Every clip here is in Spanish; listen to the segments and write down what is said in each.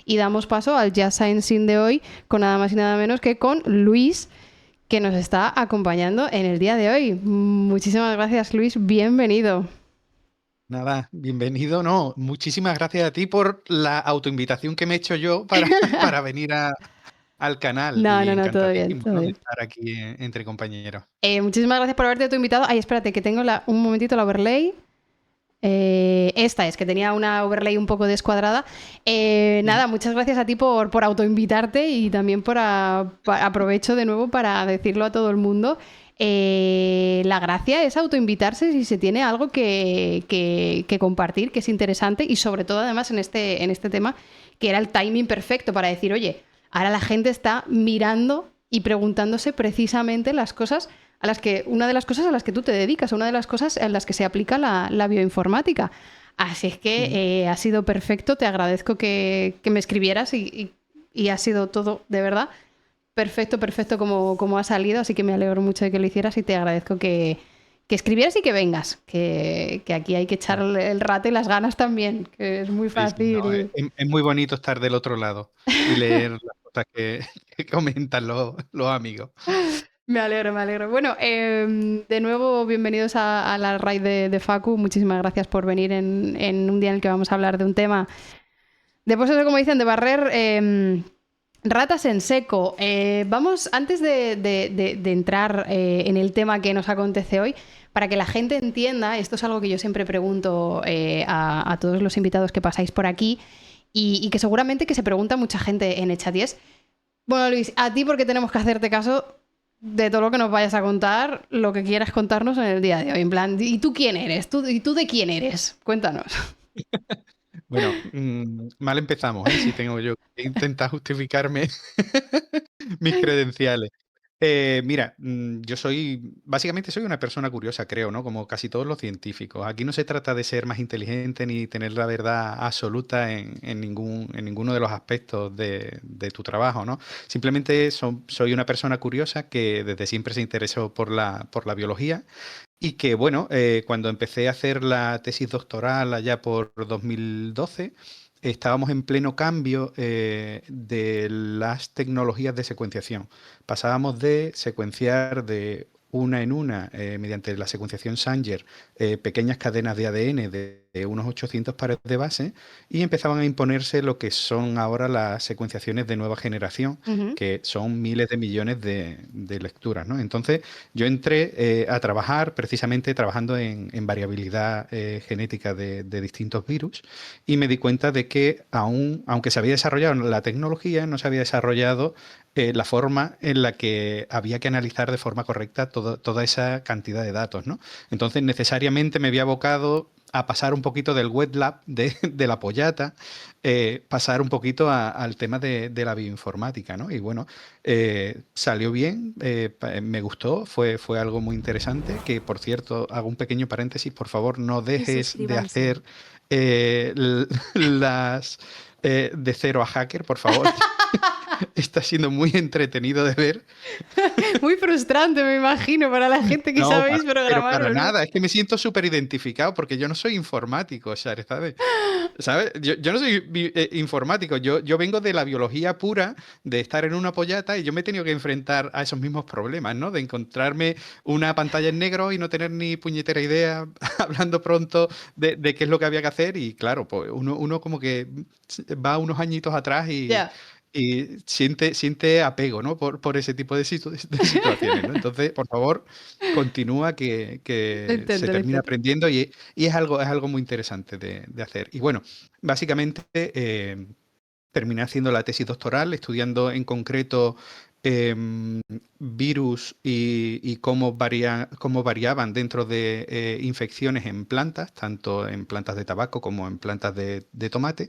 y damos paso al Just Science de hoy con nada más y nada menos que con Luis, que nos está acompañando en el día de hoy. Muchísimas gracias, Luis, bienvenido. Nada, bienvenido. No, muchísimas gracias a ti por la autoinvitación que me he hecho yo para venir al canal y No, todo bien, encantadísimo, todo ¿no?, de bien. estar aquí entre compañeros. Muchísimas gracias por haberte autoinvitado. Ay, espérate, que tengo un momentito la overlay. Esta es, que tenía una overlay un poco descuadrada. Nada, muchas gracias a ti por autoinvitarte y también aprovecho de nuevo para decirlo a todo el mundo. La gracia es autoinvitarse si se tiene algo que compartir, que es interesante y sobre todo además en este tema que era el timing perfecto para decir, oye, ahora la gente está mirando y preguntándose precisamente una de las cosas a las que tú te dedicas, una de las cosas en las que se aplica la bioinformática. Así es que ha sido perfecto, te agradezco que me escribieras y ha sido todo, de verdad, perfecto como ha salido, así que me alegro mucho de que lo hicieras y te agradezco que escribieras y que vengas, que aquí hay que echar el rato y las ganas también, que es muy Sí, sí, no, fácil. es muy bonito estar del otro lado y leer las cosas que comentan los amigos. Me alegro, me alegro. Bueno, de nuevo, bienvenidos a la raid de Facu. Muchísimas gracias por venir en un día en el que vamos a hablar de un tema, de pues eso, como dicen, de barrer ratas en seco. Vamos, antes de entrar en el tema que nos acontece hoy, para que la gente entienda, esto es algo que yo siempre pregunto a todos los invitados que pasáis por aquí y que seguramente que se pregunta mucha gente en el chat y es, bueno, Luis, a ti porque tenemos que hacerte caso de todo lo que nos vayas a contar, lo que quieras contarnos en el día de hoy. En plan, ¿y tú quién eres? ¿Y tú de quién eres? Cuéntanos. Bueno, mal empezamos, ¿eh? Si tengo yo que intentar justificarme mis credenciales. Mira, yo básicamente soy una persona curiosa, creo, ¿no? Como casi todos los científicos. Aquí no se trata de ser más inteligente ni tener la verdad absoluta en ninguno de los aspectos de tu trabajo, ¿no? Simplemente soy una persona curiosa que desde siempre se interesó por la biología y que, bueno, cuando empecé a hacer la tesis doctoral allá por 2012, estábamos en pleno cambio de las tecnologías de secuenciación. Pasábamos de secuenciar de una en una, mediante la secuenciación Sanger, pequeñas cadenas de ADN de unos 800 pares de base, y empezaban a imponerse lo que son ahora las secuenciaciones de nueva generación, Ujú. que son miles de millones de lecturas, ¿no? Entonces, yo entré a trabajar precisamente trabajando en variabilidad genética de distintos virus y me di cuenta de que aunque se había desarrollado la tecnología, no se había desarrollado la forma en la que había que analizar de forma correcta toda esa cantidad de datos, ¿no? Entonces, necesariamente me había abocado a pasar un poquito del wet lab de la pollata, pasar un poquito al tema de la bioinformática, ¿no? Y bueno, salió bien, me gustó, fue algo muy interesante, que por cierto, hago un pequeño paréntesis, por favor, no Y dejes de suscríbanse. hacer las de cero a hacker, por favor. Está siendo muy entretenido de ver. Muy frustrante, me imagino, para la gente que No, sabéis pero programar para o no. nada, es que me siento súper identificado porque yo no soy informático, ¿sabes? ¿Sabes? Yo no soy informático, yo vengo de la biología pura, de estar en una pollata y yo me he tenido que enfrentar a esos mismos problemas, ¿no? De encontrarme una pantalla en negro y no tener ni puñetera idea, hablando pronto de qué es lo que había que hacer y claro, pues uno como que va unos añitos atrás Ya. y siente apego, ¿no? Por ese tipo de situaciones, ¿no? Entonces, por favor, continúa Lo que se intento, lo termina intento. aprendiendo y es algo muy interesante de hacer. Y bueno, básicamente terminé haciendo la tesis doctoral, estudiando en concreto virus y cómo variaban dentro de infecciones en plantas, tanto en plantas de tabaco como en plantas de tomate.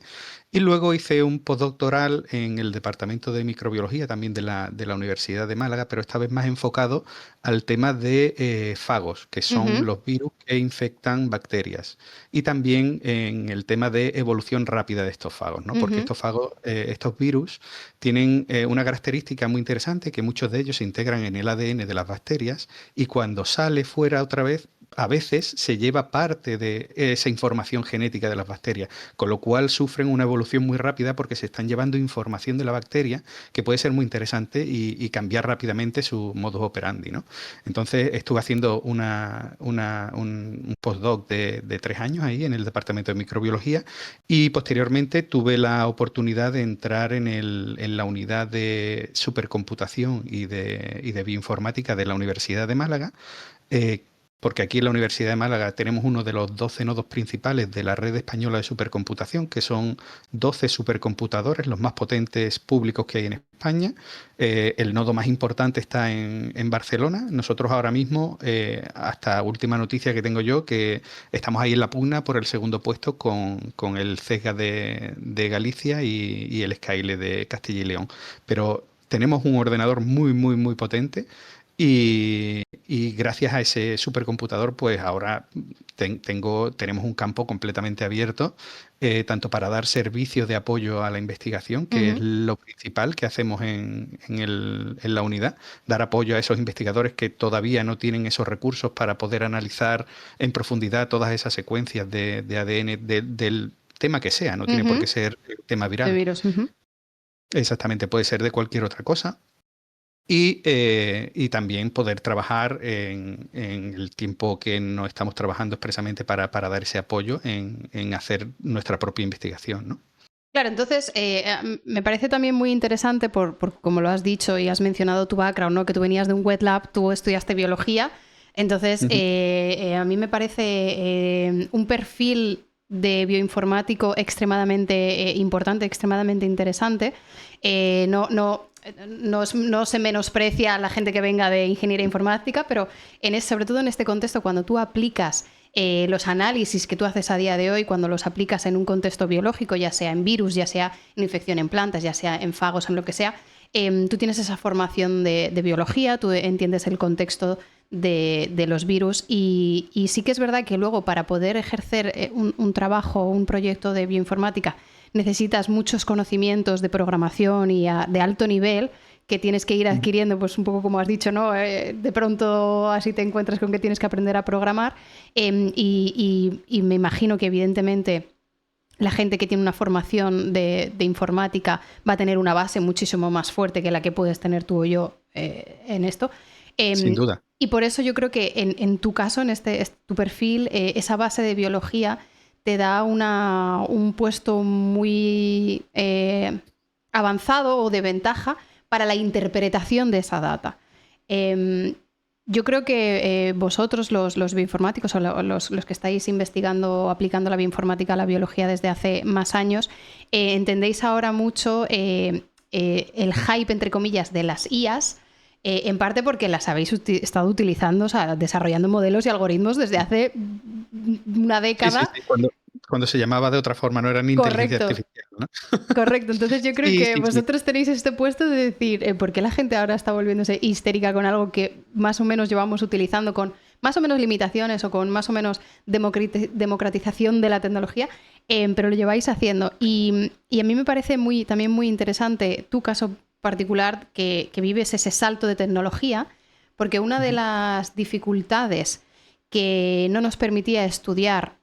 Y luego hice un postdoctoral en el Departamento de Microbiología, también de la Universidad de Málaga, pero esta vez más enfocado al tema de fagos, que son Ujú, los virus que infectan bacterias. Y también en el tema de evolución rápida de estos fagos, ¿no? Porque ujú. estos fagos, estos virus, tienen una característica muy interesante, que muchos de ellos se integran en el ADN de las bacterias y cuando sale fuera otra vez a veces se lleva parte de esa información genética de las bacterias, con lo cual sufren una evolución muy rápida porque se están llevando información de la bacteria que puede ser muy interesante y cambiar rápidamente su modus operandi, ¿no? Entonces estuve haciendo un postdoc de 3 años ahí en el departamento de microbiología y posteriormente tuve la oportunidad de entrar en la unidad de supercomputación y de bioinformática de la Universidad de Málaga, eh, porque aquí en la Universidad de Málaga tenemos uno de los 12 nodos principales de la red española de supercomputación, que son 12 supercomputadores, los más potentes públicos que hay en España. El nodo más importante está en Barcelona. Nosotros ahora mismo, hasta última noticia que tengo yo, que estamos ahí en la pugna por el segundo puesto con el CESGA de Galicia y el SKAILE de Castilla y León. Pero tenemos un ordenador muy, muy, muy potente. Y gracias a ese supercomputador, pues ahora tenemos un campo completamente abierto, tanto para dar servicios de apoyo a la investigación, que es lo principal que hacemos en la unidad, dar apoyo a esos investigadores que todavía no tienen esos recursos para poder analizar en profundidad todas esas secuencias de ADN del tema que sea, no tiene por qué ser el tema viral. De virus. Exactamente, puede ser de cualquier otra cosa. Y también poder trabajar en el tiempo que no estamos trabajando expresamente para dar ese apoyo en hacer nuestra propia investigación, ¿no? Claro, entonces me parece también muy interesante por como lo has dicho y has mencionado tu background, ¿no? Que tú venías de un wet lab, tú estudiaste biología, entonces a mí me parece un perfil de bioinformático extremadamente importante, extremadamente interesante. No se menosprecia a la gente que venga de ingeniería informática, pero sobre todo en este contexto, cuando tú aplicas los análisis que tú haces a día de hoy, cuando los aplicas en un contexto biológico, ya sea en virus, ya sea en infección en plantas, ya sea en fagos, en lo que sea, tú tienes esa formación de biología, tú entiendes el contexto de los virus y sí que es verdad que luego para poder ejercer un trabajo o un proyecto de bioinformática necesitas muchos conocimientos de programación y de alto nivel que tienes que ir adquiriendo, pues un poco como has dicho, ¿no? De pronto así te encuentras con que tienes que aprender a programar y me imagino que evidentemente la gente que tiene una formación de informática va a tener una base muchísimo más fuerte que la que puedes tener tú o yo en esto. Sin duda. Y por eso yo creo que en tu caso, en tu perfil, esa base de biología te da un puesto muy avanzado o de ventaja para la interpretación de esa data. Yo creo que vosotros, los bioinformáticos o los que estáis investigando, aplicando la bioinformática a la biología desde hace más años, entendéis ahora mucho el hype, entre comillas, de las IAs, en parte porque las habéis estado utilizando, o sea, desarrollando modelos y algoritmos desde hace una década. Sí. Cuando se llamaba de otra forma, no era ni inteligencia artificial, ¿no? Correcto, entonces yo creo que vosotros tenéis este puesto de decir ¿por qué la gente ahora está volviéndose histérica con algo que más o menos llevamos utilizando con más o menos limitaciones o con más o menos democratización de la tecnología, pero lo lleváis haciendo? Y a mí me parece también muy interesante tu caso particular, que vives ese salto de tecnología, porque una de las dificultades que no nos permitía estudiar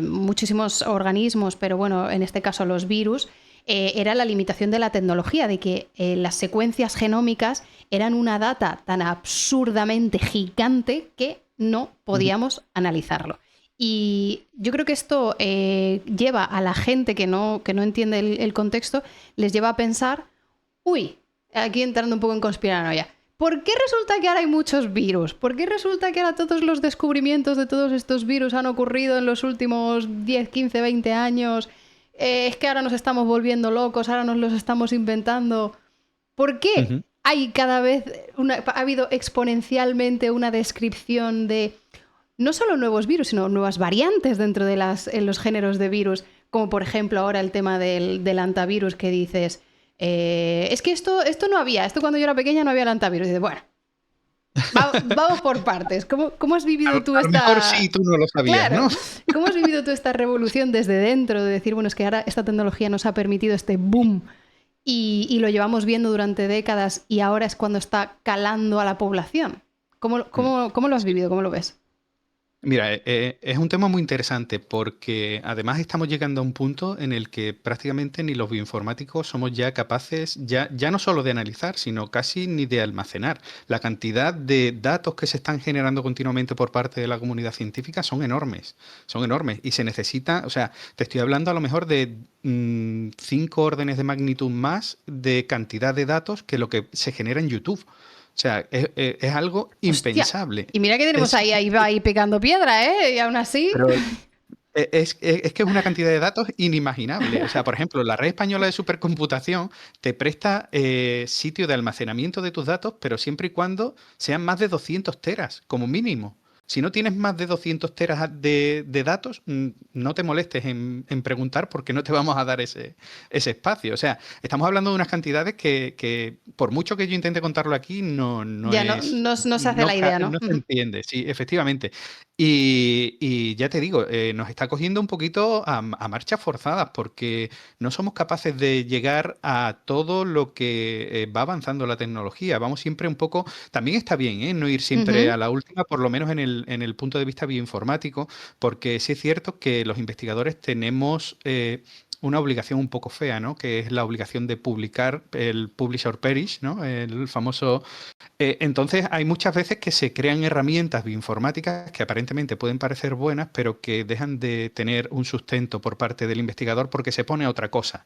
muchísimos organismos, pero bueno, en este caso los virus, era la limitación de la tecnología, de que las secuencias genómicas eran una data tan absurdamente gigante que no podíamos analizarlo. Y yo creo que esto lleva a la gente que no entiende el contexto, les lleva a pensar, uy, aquí entrando un poco en conspiranoia, ¿por qué resulta que ahora hay muchos virus? ¿Por qué resulta que ahora todos los descubrimientos de todos estos virus han ocurrido en los últimos 10, 15, 20 años? Es que ahora nos estamos volviendo locos, ahora nos los estamos inventando. ¿Por qué hay cada vez, ha habido exponencialmente una descripción de no solo nuevos virus, sino nuevas variantes dentro de los géneros de virus? Como por ejemplo ahora el tema del antivirus, que dices... es que esto no había, esto cuando yo era pequeña no había el antivirus. Y dices, bueno, vamos por partes. ¿Cómo has vivido tú esta... A lo mejor sí, tú no lo sabías, claro, ¿no? ¿Cómo has vivido tú esta revolución desde dentro? De decir, bueno, es que ahora esta tecnología nos ha permitido este boom y lo llevamos viendo durante décadas y ahora es cuando está calando a la población. ¿Cómo lo has vivido? ¿Cómo lo ves? Mira, es un tema muy interesante porque además estamos llegando a un punto en el que prácticamente ni los bioinformáticos somos ya capaces, ya no solo de analizar, sino casi ni de almacenar. La cantidad de datos que se están generando continuamente por parte de la comunidad científica son enormes y se necesita, o sea, te estoy hablando a lo mejor de 5 órdenes de magnitud más de cantidad de datos que lo que se genera en YouTube. O sea, es algo Hostia. impensable. Y mira que tenemos Es, ahí a Ibai picando piedra, ¿eh? Y aún así. pero es que es una cantidad de datos inimaginable. O sea, por ejemplo, la Red Española de Supercomputación te presta sitio de almacenamiento de tus datos, pero siempre y cuando sean más de 200 teras, como mínimo. Si no tienes más de 200 teras de datos, no te molestes en preguntar porque no te vamos a dar ese espacio. O sea, estamos hablando de unas cantidades que por mucho que yo intente contarlo aquí, no Ya no, es, no se hace la idea, ¿no? no se entiende. Sí, efectivamente. Y ya te digo, nos está cogiendo un poquito a marchas forzadas porque no somos capaces de llegar a todo lo que va avanzando la tecnología. Vamos siempre un poco, también está bien, ¿eh? No ir siempre Ujú, a la última, por lo menos en el punto de vista bioinformático, porque sí es cierto que los investigadores tenemos una obligación un poco fea, ¿no? Que es la obligación de publicar el publish or perish, ¿no? El famoso entonces, hay muchas veces que se crean herramientas bioinformáticas que aparentemente pueden parecer buenas, pero que dejan de tener un sustento por parte del investigador porque se pone a otra cosa.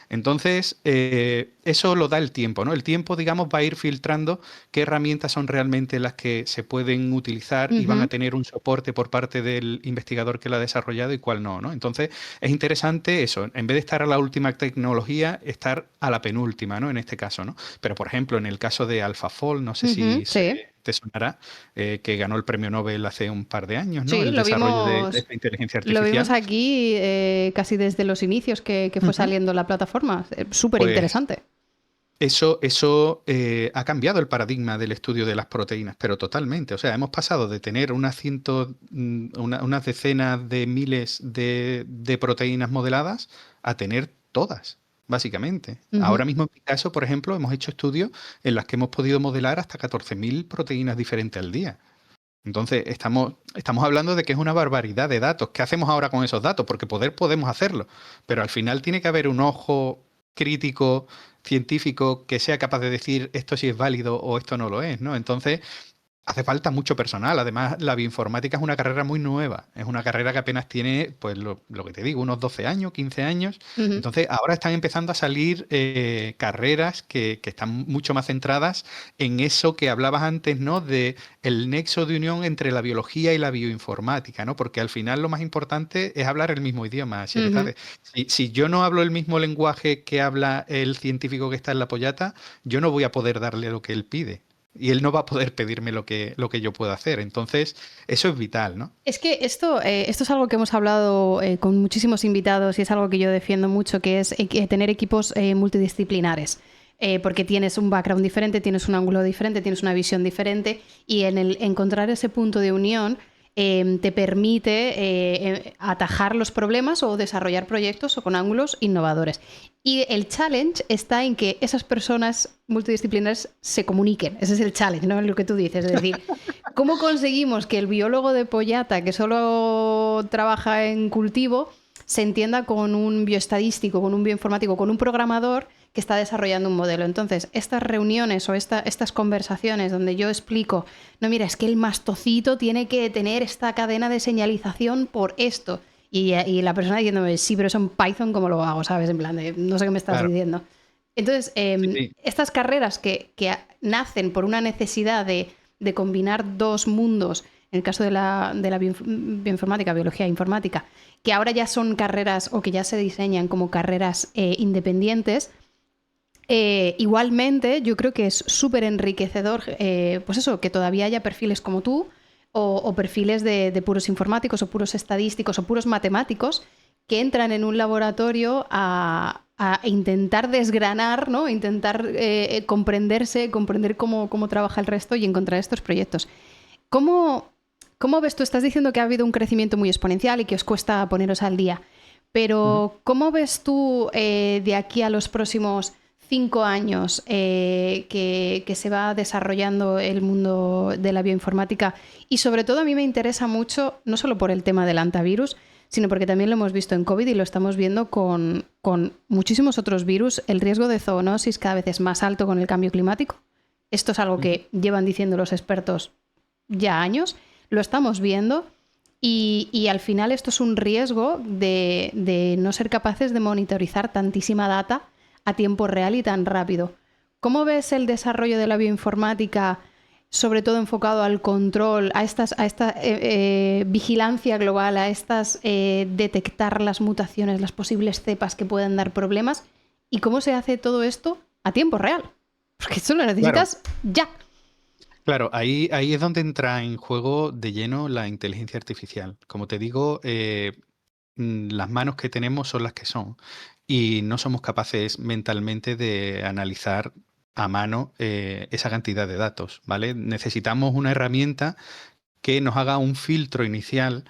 Entonces, eso lo da el tiempo, ¿no? El tiempo, digamos, va a ir filtrando qué herramientas son realmente las que se pueden utilizar y van a ujú. tener un soporte por parte del investigador que la ha desarrollado y cuál no, ¿no? Entonces, es interesante eso, en vez de estar a la última tecnología, estar a la penúltima, ¿no? En este caso, ¿no? Pero, por ejemplo, en el caso de AlphaFold, no sé Ujú, si sí, te sonará, que ganó el premio Nobel hace un par de años, ¿no? sí, El desarrollo de esta inteligencia lo vimos artificial. aquí casi desde los inicios que fue Ujú. saliendo la plataforma. Súper Pues interesante. eso ha cambiado el paradigma del estudio de las proteínas, pero totalmente. O sea, hemos pasado de tener unas decenas de miles de proteínas modeladas a tener todas, básicamente. Ujú. Ahora mismo, en mi caso, por ejemplo, hemos hecho estudios en los que hemos podido modelar hasta 14.000 proteínas diferentes al día. Entonces, estamos hablando de que es una barbaridad de datos. ¿Qué hacemos ahora con esos datos? Porque poder podemos hacerlo, pero al final tiene que haber un ojo crítico, científico, que sea capaz de decir esto sí es válido o esto no lo es, ¿no? Entonces, hace falta mucho personal. Además, la bioinformática es una carrera muy nueva. Es una carrera que apenas tiene, pues lo que te digo, unos 12 años, 15 años. Ujú. Entonces, ahora están empezando a salir carreras que están mucho más centradas en eso que hablabas antes, ¿no? De el nexo de unión entre la biología y la bioinformática, ¿no? Porque al final lo más importante es hablar el mismo idioma, Ujú. Sherezade. Si yo no hablo el mismo lenguaje que habla el científico que está en la pollata, yo no voy a poder darle lo que él pide. Y él no va a poder pedirme lo que yo puedo hacer. Entonces, eso es vital, ¿no? Es que esto es algo que hemos hablado con muchísimos invitados y es algo que yo defiendo mucho, que es tener equipos multidisciplinares. Porque tienes un background diferente, tienes un ángulo diferente, tienes una visión diferente y en el encontrar ese punto de unión te permite atajar los problemas o desarrollar proyectos o con ángulos innovadores. Y el challenge está en que esas personas multidisciplinares se comuniquen. Ese es el challenge, ¿no? Lo que tú dices. Es decir, ¿cómo conseguimos que el biólogo de Pollata, que solo trabaja en cultivo, se entienda con un bioestadístico, con un bioinformático, con un programador que está desarrollando un modelo? Entonces, estas reuniones o estas conversaciones donde yo explico, no, mira, es que el mastocito tiene que tener esta cadena de señalización por esto. Y la persona diciéndome, sí, pero eso en Python, ¿cómo lo hago? ¿Sabes? En plan, de, no sé qué me estás Claro. diciendo. Entonces, Sí, sí. estas carreras que nacen por una necesidad de combinar dos mundos, en el caso de la bioinformática, biología e informática, que ahora ya son carreras o que ya se diseñan como carreras independientes, igualmente yo creo que es súper enriquecedor, pues eso, que todavía haya perfiles como tú o perfiles de puros informáticos o puros estadísticos o puros matemáticos que entran en un laboratorio a intentar desgranar, ¿no? Intentar comprenderse, comprender cómo trabaja el resto y encontrar estos proyectos. ¿Cómo, ¿Cómo ves tú? Estás diciendo que ha habido un crecimiento muy exponencial y que os cuesta poneros al día, Ujú. pero ¿cómo ves tú de aquí a los próximos 5 años que se va desarrollando el mundo de la bioinformática y sobre todo a mí me interesa mucho, no solo por el tema del antivirus, sino porque también lo hemos visto en COVID y lo estamos viendo con muchísimos otros virus. El riesgo de zoonosis cada vez es más alto con el cambio climático. Esto es algo que llevan diciendo los expertos ya años, lo estamos viendo y al final esto es un riesgo de no ser capaces de monitorizar tantísima data a tiempo real y tan rápido. ¿Cómo ves el desarrollo de la bioinformática, sobre todo enfocado al control, a esta vigilancia global, a estas detectar las mutaciones, las posibles cepas que puedan dar problemas? ¿Y cómo se hace todo esto a tiempo real? Porque esto lo necesitas ya. Claro, ahí es donde entra en juego de lleno la inteligencia artificial. Como te digo, las manos que tenemos son las que son y no somos capaces mentalmente de analizar a mano esa cantidad de datos, ¿vale? Necesitamos una herramienta que nos haga un filtro inicial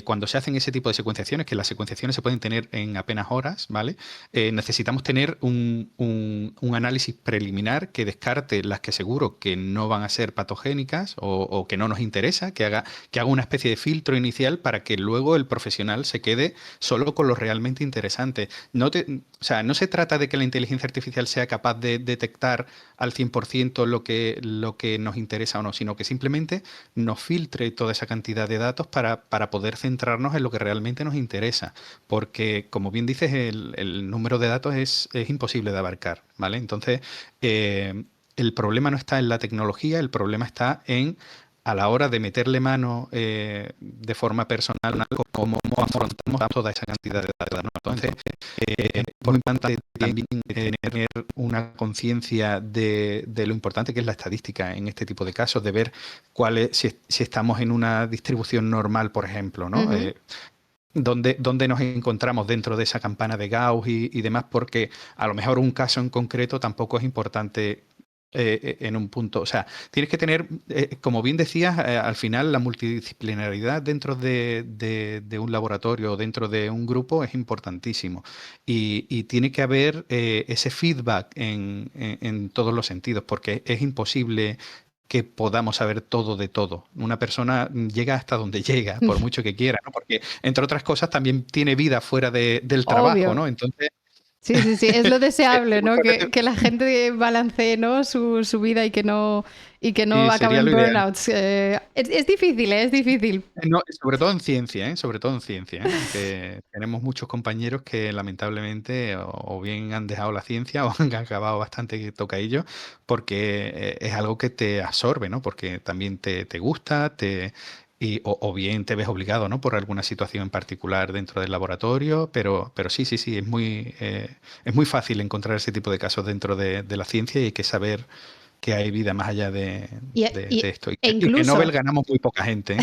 cuando se hacen ese tipo de secuenciaciones, que las secuenciaciones se pueden tener en apenas horas, ¿vale? Necesitamos tener un análisis preliminar que descarte las que seguro que no van a ser patogénicas o que no nos interesa, que haga una especie de filtro inicial para que luego el profesional se quede solo con lo realmente interesante. O sea, no se trata de que la inteligencia artificial sea capaz de detectar al 100% lo que nos interesa o no, sino que simplemente nos filtre toda esa cantidad de datos para poder centrarnos en lo que realmente nos interesa. Porque, como bien dices, el número de datos es imposible de abarcar, ¿vale? Entonces, el problema no está en la tecnología, el problema está en a la hora de meterle mano de forma personal, cómo afrontamos toda esa cantidad de datos, ¿no? Entonces, es muy importante también tener una conciencia de lo importante que es la estadística en este tipo de casos, de ver si estamos en una distribución normal, por ejemplo, ¿no? ¿Dónde nos encontramos dentro de esa campana de Gauss y demás? Porque a lo mejor un caso en concreto tampoco es importante en un punto. O sea, tienes que tener, como bien decías, al final la multidisciplinaridad dentro de un laboratorio o dentro de un grupo es importantísimo. Y tiene que haber ese feedback en todos los sentidos, porque es imposible que podamos saber todo de todo. Una persona llega hasta donde llega, por mucho que quiera, ¿no? Porque, entre otras cosas, también tiene vida fuera del trabajo, Obvio. ¿no? Entonces, Sí, sí, sí, es lo deseable, ¿no? muchas veces Que la gente balancee, ¿no? su vida y que no sí, acabe sería en lo ideal. burnouts. Es difícil, ¿eh? Es difícil. No, sobre todo en ciencia, ¿eh? Sobre todo en ciencia, ¿eh? Que tenemos muchos compañeros que lamentablemente o bien han dejado la ciencia o han acabado bastante tocadillos porque es algo que te absorbe, ¿no? Porque también te gusta, o bien te ves obligado, ¿no? Por alguna situación en particular dentro del laboratorio, pero sí, sí, sí, es muy fácil encontrar ese tipo de casos dentro de la ciencia y hay que saber que hay vida más allá de esto. E Y que incluso, Nobel ganamos muy poca gente, ¿eh?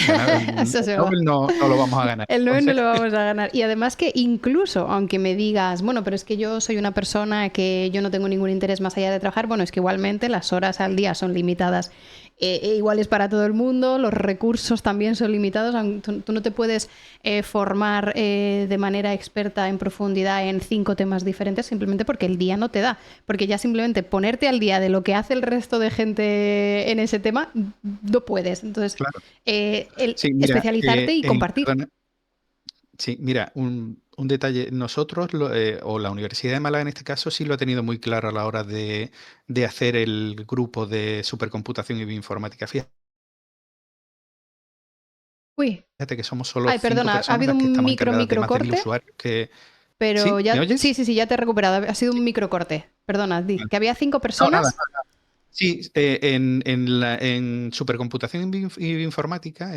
El eso se va. Nobel no lo vamos a ganar. El 9 no Entonces, lo vamos a ganar. Y además que incluso, aunque me digas, bueno, pero es que yo soy una persona que yo no tengo ningún interés más allá de trabajar, bueno, es que igualmente las horas al día son limitadas. Iguales para todo el mundo, los recursos también son limitados. Tú no te puedes formar de manera experta en profundidad en 5 temas diferentes simplemente porque el día no te da. Porque ya simplemente ponerte al día de lo que hace el resto de gente en ese tema, no puedes. Entonces, claro. el Sí, mira, especializarte y compartir. perdona, sí, mira, un detalle. Nosotros, o la Universidad de Málaga en este caso, sí lo ha tenido muy claro a la hora de hacer el grupo de supercomputación y bioinformática. Uy, Fíjate que somos solo ay, 5 perdona, ha personas habido las que un estamos encargadas de micro más de 1000 corte, usuarios que... pero ¿Sí? ¿Me ya, sí, oyes? sí, sí, ya te he recuperado. Ha sido un micro corte. Perdona, di, Vale. que había 5 No, nada. personas. Sí, en supercomputación y bioinformática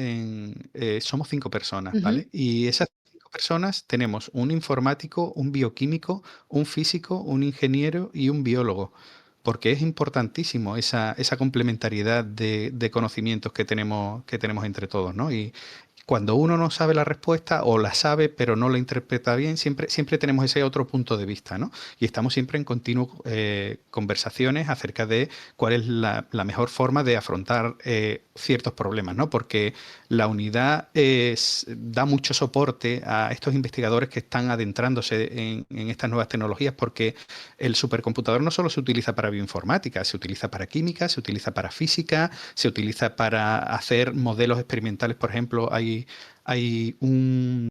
somos 5 personas, Ujú. ¿vale? Y esas 5 personas tenemos un informático, un bioquímico, un físico, un ingeniero y un biólogo, porque es importantísimo esa complementariedad de conocimientos que tenemos entre todos, ¿no? cuando uno no sabe la respuesta o la sabe pero no la interpreta bien, siempre tenemos ese otro punto de vista, ¿no? Y estamos siempre en continuas conversaciones acerca de cuál es la mejor forma de afrontar ciertos problemas, ¿no? Porque la unidad da mucho soporte a estos investigadores que están adentrándose en estas nuevas tecnologías, porque el supercomputador no solo se utiliza para bioinformática, se utiliza para química, se utiliza para física, se utiliza para hacer modelos experimentales. Por ejemplo, hay un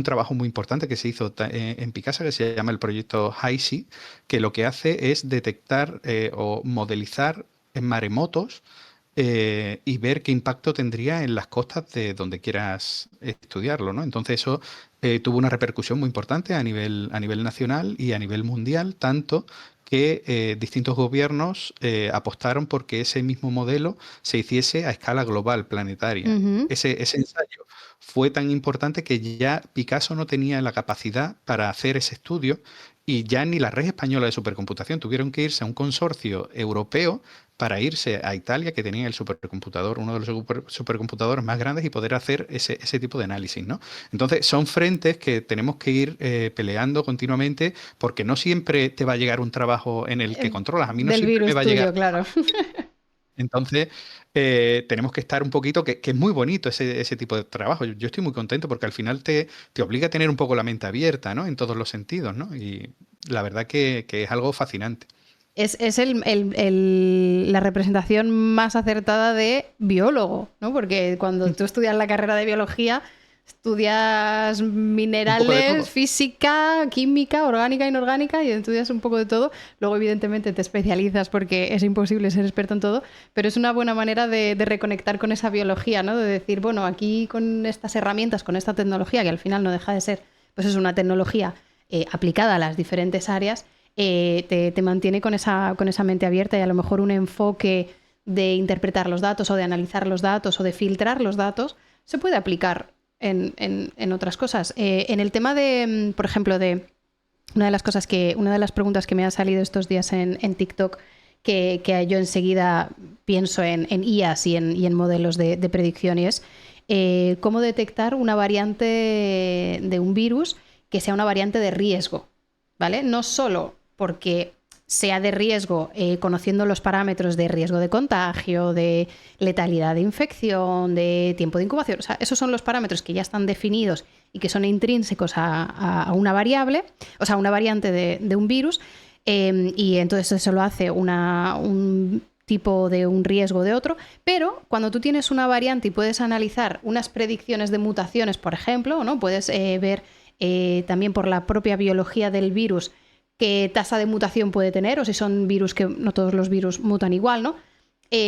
trabajo muy importante que se hizo en Picasa que se llama el proyecto HiSea, que lo que hace es detectar o modelizar en maremotos y ver qué impacto tendría en las costas de donde quieras estudiarlo, ¿no? Entonces eso tuvo una repercusión muy importante a nivel nacional y a nivel mundial, tanto que distintos gobiernos apostaron porque ese mismo modelo se hiciese a escala global, planetaria. Ujú. Ese ensayo fue tan importante que ya Picasso no tenía la capacidad para hacer ese estudio y ya ni la red española de supercomputación tuvieron que irse a un consorcio europeo para irse a Italia, que tenía el supercomputador, uno de los supercomputadores más grandes, y poder hacer ese tipo de análisis, ¿no? Entonces, son frentes que tenemos que ir peleando continuamente, porque no siempre te va a llegar un trabajo en el que controlas. A mí no Del siempre me virus va a llegar. tuyo, claro. Entonces, tenemos que estar un poquito, que es muy bonito ese tipo de trabajo. Yo estoy muy contento porque al final te obliga a tener un poco la mente abierta, ¿no? En todos los sentidos, ¿no? Y la verdad que es algo fascinante. Es la representación más acertada de biólogo, ¿no? Porque cuando tú estudias la carrera de biología, estudias Un poco de minerales, todo. física, química, orgánica, inorgánica, y estudias un poco de todo. Luego, evidentemente, te especializas porque es imposible ser experto en todo, pero es una buena manera de reconectar con esa biología, ¿no? De decir, bueno, aquí con estas herramientas, con esta tecnología, que al final no deja de ser, pues es una tecnología aplicada a las diferentes áreas, te mantiene con esa mente abierta y a lo mejor un enfoque de interpretar los datos o de analizar los datos o de filtrar los datos se puede aplicar en otras cosas. En el tema de, por ejemplo, de una de las preguntas que me ha salido estos días en TikTok, que yo enseguida pienso en IAs y en modelos de predicción, y es cómo detectar una variante de un virus que sea una variante de riesgo, ¿vale? No solo porque sea de riesgo, conociendo los parámetros de riesgo de contagio, de letalidad de infección, de tiempo de incubación. O sea, esos son los parámetros que ya están definidos y que son intrínsecos a una variable, o sea, una variante de un virus, y entonces eso lo hace un tipo de un riesgo de otro, pero cuando tú tienes una variante y puedes analizar unas predicciones de mutaciones, por ejemplo, ¿no? Puedes ver también por la propia biología del virus qué tasa de mutación puede tener, o si son virus, que no todos los virus mutan igual, ¿no?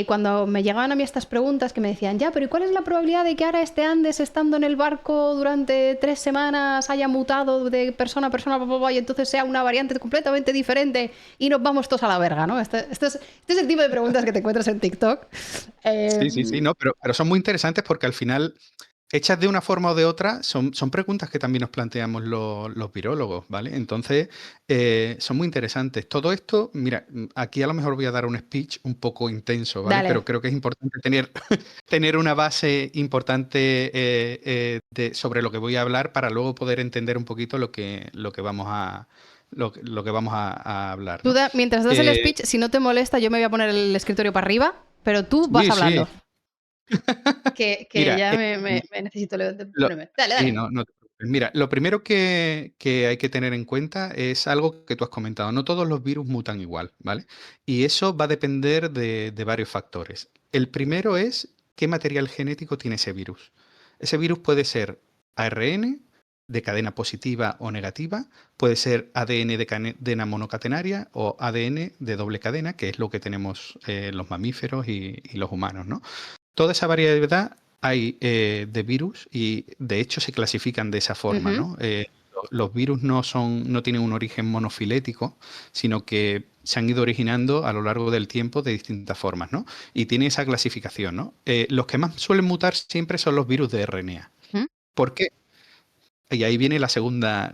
Cuando me llegaban a mí estas preguntas que me decían, ya, pero ¿y cuál es la probabilidad de que ahora este Andes, estando en el barco durante 3 semanas, haya mutado de persona a persona, y entonces sea una variante completamente diferente y nos vamos todos a la verga, ¿no? Este es el tipo de preguntas que te encuentras en TikTok. Sí, no, pero son muy interesantes porque al final, hechas de una forma o de otra, son preguntas que también nos planteamos los virólogos, ¿vale? Entonces, son muy interesantes. Todo esto, mira, aquí a lo mejor voy a dar un speech un poco intenso, ¿vale? Dale. Pero creo que es importante tener una base importante sobre lo que voy a hablar para luego poder entender un poquito lo que vamos a hablar, Tú ¿no? mientras das el speech, si no te molesta, yo me voy a poner el escritorio para arriba, pero tú vas Sí, hablando. sí. Que Mira, ya me necesito Lo- ponerme. Dale, sí, dale. no te preocupes. Mira, lo primero que hay que tener en cuenta es algo que tú has comentado. No todos los virus mutan igual, ¿vale? Y eso va a depender de varios factores. El primero es qué material genético tiene ese virus. Ese virus puede ser ARN de cadena positiva o negativa, puede ser ADN de cadena monocatenaria o ADN de doble cadena, que es lo que tenemos los mamíferos y los humanos, ¿no? Toda esa variedad hay de virus y de hecho se clasifican de esa forma, Ujú. ¿no? Los virus no tienen un origen monofilético, sino que se han ido originando a lo largo del tiempo de distintas formas, ¿no? Y tiene esa clasificación, ¿no? Los que más suelen mutar siempre son los virus de RNA. ¿Mm? ¿Por qué? Y ahí viene la segunda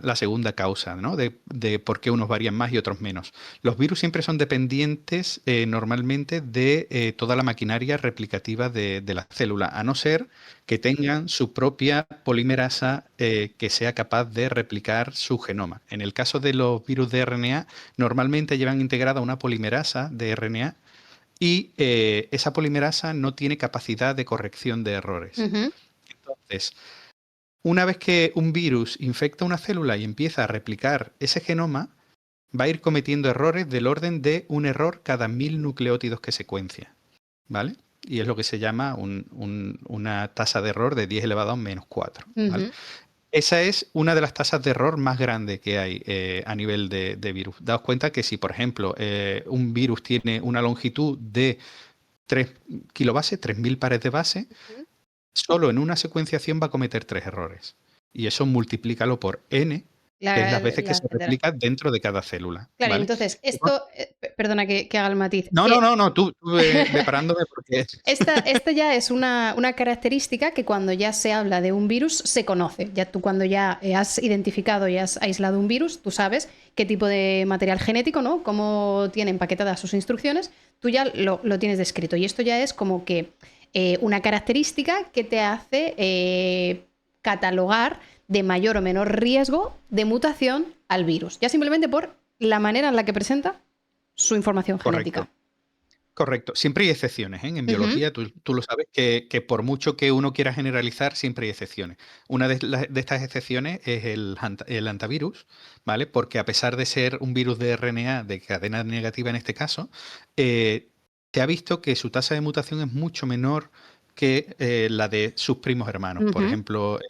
causa, ¿no? De por qué unos varían más y otros menos. Los virus siempre son dependientes normalmente de toda la maquinaria replicativa de la célula, a no ser que tengan su propia polimerasa que sea capaz de replicar su genoma. En el caso de los virus de RNA, normalmente llevan integrada una polimerasa de RNA y esa polimerasa no tiene capacidad de corrección de errores. Ujú. Entonces, una vez que un virus infecta una célula y empieza a replicar ese genoma, va a ir cometiendo errores del orden de un error cada 1000 nucleótidos que secuencia, ¿vale? Y es lo que se llama una tasa de error de 10 elevado a menos 4, ¿vale? Ujú. Esa es una de las tasas de error más grandes que hay a nivel de virus. Daos cuenta que si, por ejemplo, un virus tiene una longitud de 3 kilobases, 3000 pares de base, Ujú. solo en una secuenciación va a cometer 3 errores. Y eso multiplícalo por n, que es las veces que se Etcétera. replica dentro de cada célula, Claro, y ¿vale? entonces esto, perdona que haga el matiz, No, no, que no, no, tú ve parándome porque esta ya es una característica que cuando ya se habla de un virus se conoce. Ya tú cuando ya has identificado y has aislado un virus, tú sabes qué tipo de material genético, ¿no? Cómo tiene empaquetadas sus instrucciones, tú ya lo tienes descrito. Y esto ya es como que una característica que te hace catalogar de mayor o menor riesgo de mutación al virus. Ya simplemente por la manera en la que presenta su información correcto. genética. Correcto. Siempre hay excepciones, ¿eh? En Ujú. biología, tú lo sabes, que por mucho que uno quiera generalizar, siempre hay excepciones. Una de estas excepciones es el antivirus, ¿vale? Porque a pesar de ser un virus de RNA de cadena negativa en este caso, se ha visto que su tasa de mutación es mucho menor que la de sus primos hermanos. Por Ujú. ejemplo,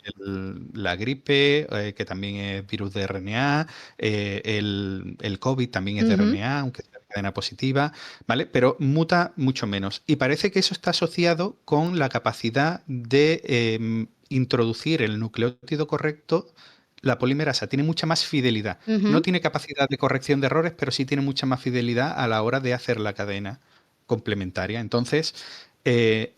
la gripe, que también es virus de RNA, el COVID también es de Ujú. RNA, aunque sea de cadena positiva. ¿Vale? Pero muta mucho menos. Y parece que eso está asociado con la capacidad de introducir el nucleótido correcto. La polimerasa tiene mucha más fidelidad. No Ujú. tiene capacidad de corrección de errores, pero sí tiene mucha más fidelidad a la hora de hacer la cadena complementaria. Entonces,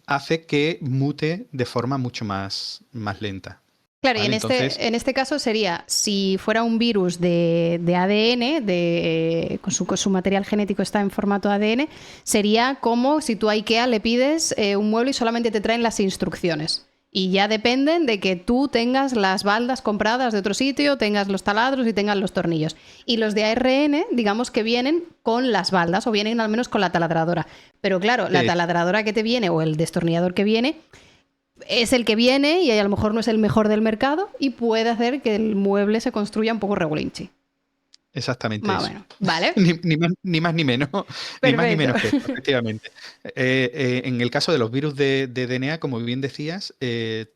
hace que mute de forma mucho más lenta. Claro, y ¿Vale? Entonces, en este caso sería, si fuera un virus de ADN, con su material genético está en formato ADN, sería como si tú a IKEA le pides un mueble y solamente te traen las instrucciones. Y ya dependen de que tú tengas las baldas compradas de otro sitio, tengas los taladros y tengas los tornillos. Y los de ARN, digamos que vienen con las baldas o vienen al menos con la taladradora. Pero claro, la eh, taladradora que te viene o el destornillador que viene es el que viene y a lo mejor no es el mejor del mercado y puede hacer que el mueble se construya un poco regulinchi. exactamente Más o eso. menos, ¿vale? Ni más ni menos, ni más ni Perfecto. menos que eso, efectivamente. En el caso de los virus de DNA, como bien decías,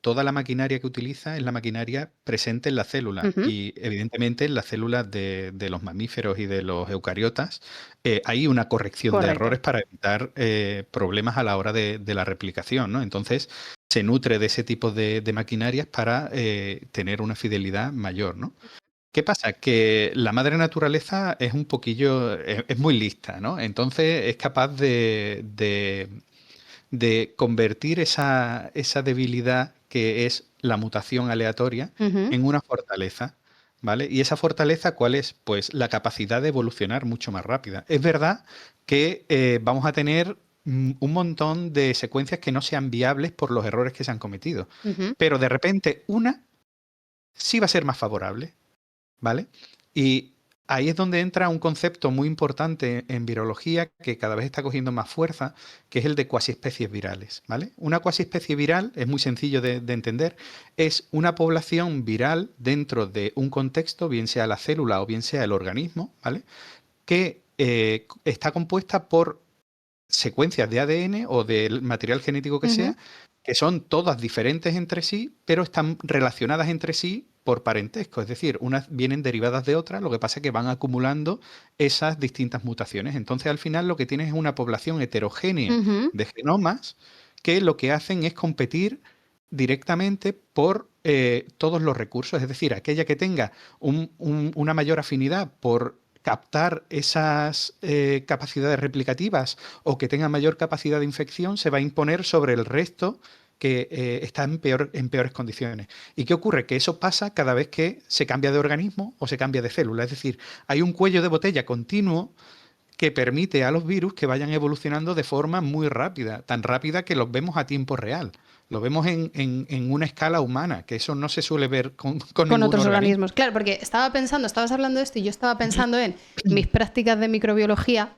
toda la maquinaria que utiliza es la maquinaria presente en la célula. Ujú. Y evidentemente en las células de los mamíferos y de los eucariotas hay una corrección de Correcto. errores para evitar problemas a la hora de la replicación, ¿no? Entonces se nutre de ese tipo de maquinarias para tener una fidelidad mayor, ¿no? ¿Qué pasa? Que la madre naturaleza es un poquillo, es muy lista, ¿no? Entonces es capaz de convertir esa debilidad que es la mutación aleatoria Ujú. en una fortaleza, ¿vale? ¿Y esa fortaleza cuál es? Pues la capacidad de evolucionar mucho más rápida. Es verdad que vamos a tener un montón de secuencias que no sean viables por los errores que se han cometido, Ujú. pero de repente una sí va a ser más favorable. ¿Vale? Y ahí es donde entra un concepto muy importante en virología que cada vez está cogiendo más fuerza, que es el de cuasiespecies virales, ¿vale? Una cuasiespecie viral, es muy sencillo de entender, es una población viral dentro de un contexto, bien sea la célula o bien sea el organismo, ¿vale? Que está compuesta por secuencias de ADN o del material genético que Ujú. sea, que son todas diferentes entre sí, pero están relacionadas entre sí por parentesco. Es decir, unas vienen derivadas de otras, lo que pasa es que van acumulando esas distintas mutaciones. Entonces, al final, lo que tienes es una población heterogénea Ujú. de genomas que lo que hacen es competir directamente por todos los recursos, es decir, aquella que tenga una mayor afinidad por captar esas capacidades replicativas o que tenga mayor capacidad de infección se va a imponer sobre el resto que está en peores condiciones. ¿Y qué ocurre? Que eso pasa cada vez que se cambia de organismo o se cambia de célula. Es decir, hay un cuello de botella continuo que permite a los virus que vayan evolucionando de forma muy rápida, tan rápida que los vemos a tiempo real. Lo vemos en una escala humana, que eso no se suele ver con ningún otros organismo. organismos. Claro, porque estabas hablando de esto y yo estaba pensando en mis prácticas de microbiología,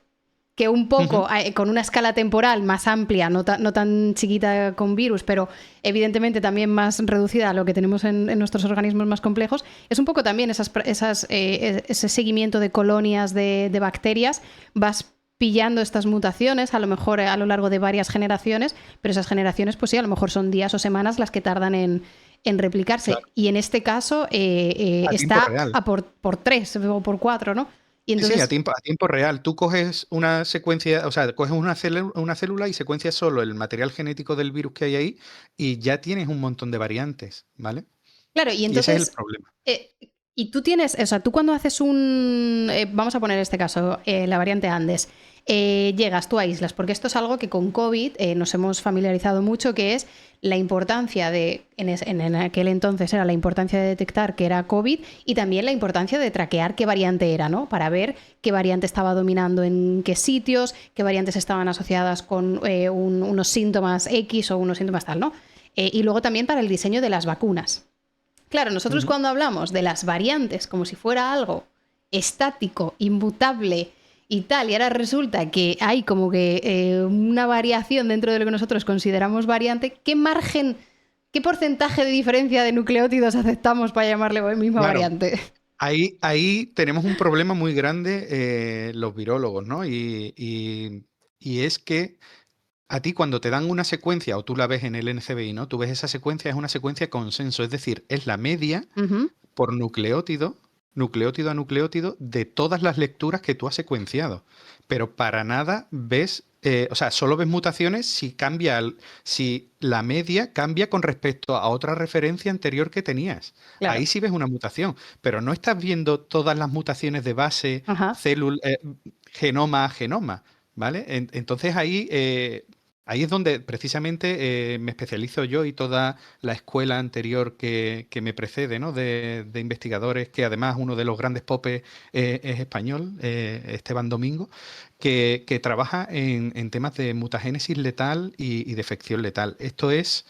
que un poco, con una escala temporal más amplia, no tan chiquita con virus, pero evidentemente también más reducida a lo que tenemos en nuestros organismos más complejos, es un poco también ese seguimiento de colonias de bacterias, vas pillando estas mutaciones, a lo mejor a lo largo de varias generaciones, pero esas generaciones, pues sí, a lo mejor son días o semanas las que tardan en replicarse. Claro. Y en este caso está por 3 o por 4, ¿no? Y entonces... Sí, a tiempo real. Tú coges una secuencia, o sea, coges una célula y secuencias solo el material genético del virus que hay ahí y ya tienes un montón de variantes, ¿vale? Claro, y entonces... ese es el problema. Y tú tienes, o sea, tú cuando haces vamos a poner este caso, la variante Andes, llegas tú a islas, porque esto es algo que con COVID nos hemos familiarizado mucho, que es la importancia en aquel entonces era la importancia de detectar que era COVID y también la importancia de traquear qué variante era, ¿no? Para ver qué variante estaba dominando en qué sitios, qué variantes estaban asociadas con unos síntomas X o unos síntomas tal, ¿no? Y luego también para el diseño de las vacunas. Claro, nosotros cuando hablamos de las variantes como si fuera algo estático, inmutable y tal, y ahora resulta que hay como que una variación dentro de lo que nosotros consideramos variante, ¿qué margen, qué porcentaje de diferencia de nucleótidos aceptamos para llamarle misma variante? Ahí tenemos un problema muy grande los virólogos, ¿no? Y es que a ti cuando te dan una secuencia, o tú la ves en el NCBI, ¿no? Tú ves esa secuencia, es una secuencia consenso, es decir, es la media por nucleótido a nucleótido de todas las lecturas que tú has secuenciado. Pero para nada ves, o sea, solo ves mutaciones si la media cambia con respecto a otra referencia anterior que tenías. Claro. Ahí sí ves una mutación, pero no estás viendo todas las mutaciones de base, genoma a genoma, ¿vale? Entonces ahí es donde precisamente me especializo yo y toda la escuela anterior que me precede, ¿no? de investigadores, que además uno de los grandes popes es español, Esteban Domingo, que trabaja en temas de mutagénesis letal y defección letal. Esto es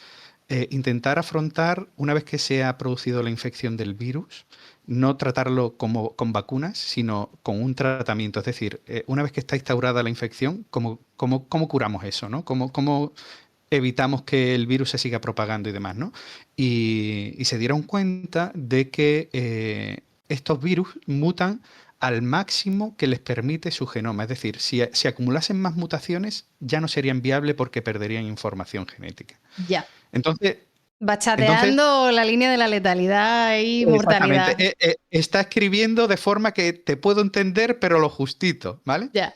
intentar afrontar, una vez que se ha producido la infección del virus, no tratarlo como con vacunas, sino con un tratamiento. Es decir, una vez que está instaurada la infección, ¿cómo curamos eso, ¿no? ¿Cómo evitamos que el virus se siga propagando y demás, ¿no? Y se dieron cuenta de que estos virus mutan al máximo que les permite su genoma. Es decir, si acumulasen más mutaciones, ya no serían viables porque perderían información genética. Ya. Entonces... Bachateando la línea de la letalidad y mortalidad. Está escribiendo de forma que te puedo entender, pero lo justito, ¿vale? Ya.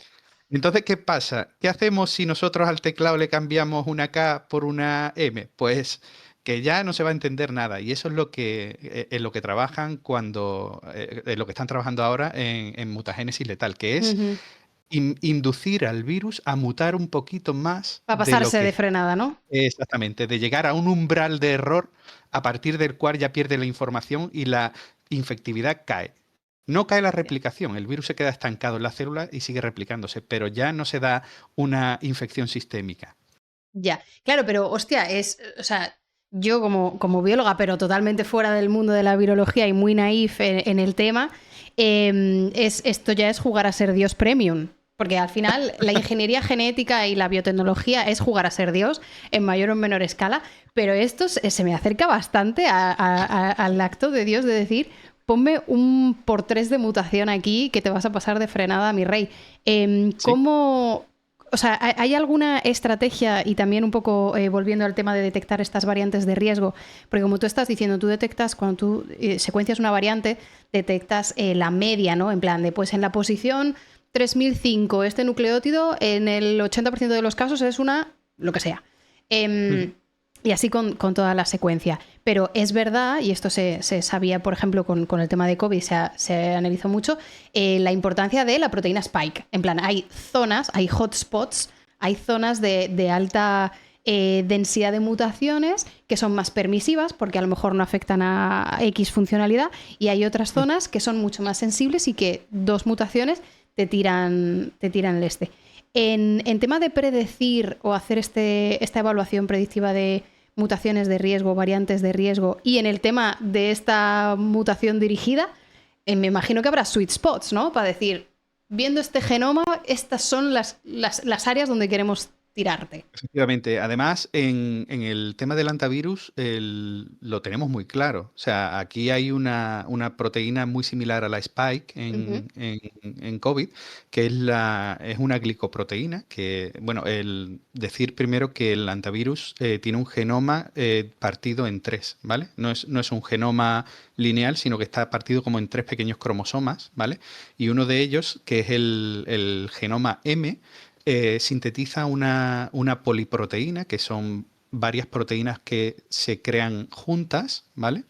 Entonces, ¿qué pasa? ¿Qué hacemos si nosotros al teclado le cambiamos una K por una M? Pues que ya no se va a entender nada. Y eso es lo que en lo que trabajan en lo que están trabajando ahora en mutagénesis letal, que es inducir al virus a mutar un poquito más. Para pasarse de frenada, ¿no? Exactamente, de llegar a un umbral de error a partir del cual ya pierde la información y la infectividad cae. No cae la replicación, el virus se queda estancado en la célula y sigue replicándose, pero ya no se da una infección sistémica. Ya, claro, pero hostia, o sea, yo como bióloga, pero totalmente fuera del mundo de la virología y muy naif en el tema, esto ya es jugar a ser Dios premium. Porque al final la ingeniería genética y la biotecnología es jugar a ser Dios en mayor o menor escala, pero esto se me acerca bastante al acto de Dios de decir, ponme un por 3 de mutación aquí que te vas a pasar de frenada, mi rey. ¿Cómo...? O sea, ¿hay alguna estrategia y también un poco volviendo al tema de detectar estas variantes de riesgo? Porque como tú estás diciendo, tú detectas, cuando tú secuencias una variante, detectas la media, ¿no? En plan de, pues en la posición 3005, este nucleótido en el 80% de los casos es una, lo que sea. Y así con toda la secuencia. Pero es verdad, y esto se sabía, por ejemplo, con el tema de COVID, se analizó mucho, la importancia de la proteína spike. En plan, hay zonas, hay hotspots, hay zonas de alta densidad de mutaciones que son más permisivas porque a lo mejor no afectan a X funcionalidad, y hay otras zonas que son mucho más sensibles y que 2 mutaciones te tiran el este. En tema de predecir o hacer esta evaluación predictiva de mutaciones de riesgo, variantes de riesgo, y en el tema de esta mutación dirigida, me imagino que habrá sweet spots, ¿no? Para decir, viendo este genoma, estas son las áreas donde queremos tirarte. Efectivamente. Además, en el tema del antivirus lo tenemos muy claro. O sea, aquí hay una proteína muy similar a la Spike en COVID, que es una glicoproteína, que, bueno, decir primero que el antivirus tiene un genoma partido en 3, ¿vale? No es un genoma lineal, sino que está partido como en 3 pequeños cromosomas, ¿vale? Y uno de ellos, que es el genoma M, sintetiza una poliproteína, que son varias proteínas que se crean juntas, ¿vale?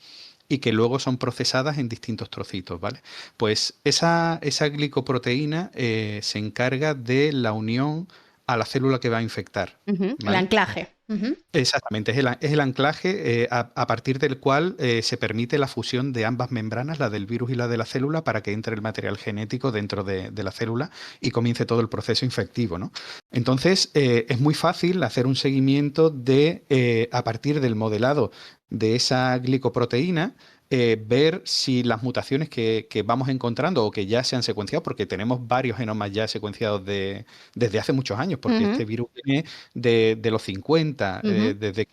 Y que luego son procesadas en distintos trocitos, ¿vale? Pues esa glicoproteína se encarga de la unión a la célula que va a infectar, El ¿vale? anclaje. Exactamente, es el anclaje a partir del cual se permite la fusión de ambas membranas, la del virus y la de la célula, para que entre el material genético dentro de la célula y comience todo el proceso infectivo, ¿no? Entonces, es muy fácil hacer un seguimiento a partir del modelado de esa glicoproteína, ver si las mutaciones que vamos encontrando o que ya se han secuenciado, porque tenemos varios genomas ya secuenciados desde hace muchos años, porque este virus viene de los 50, desde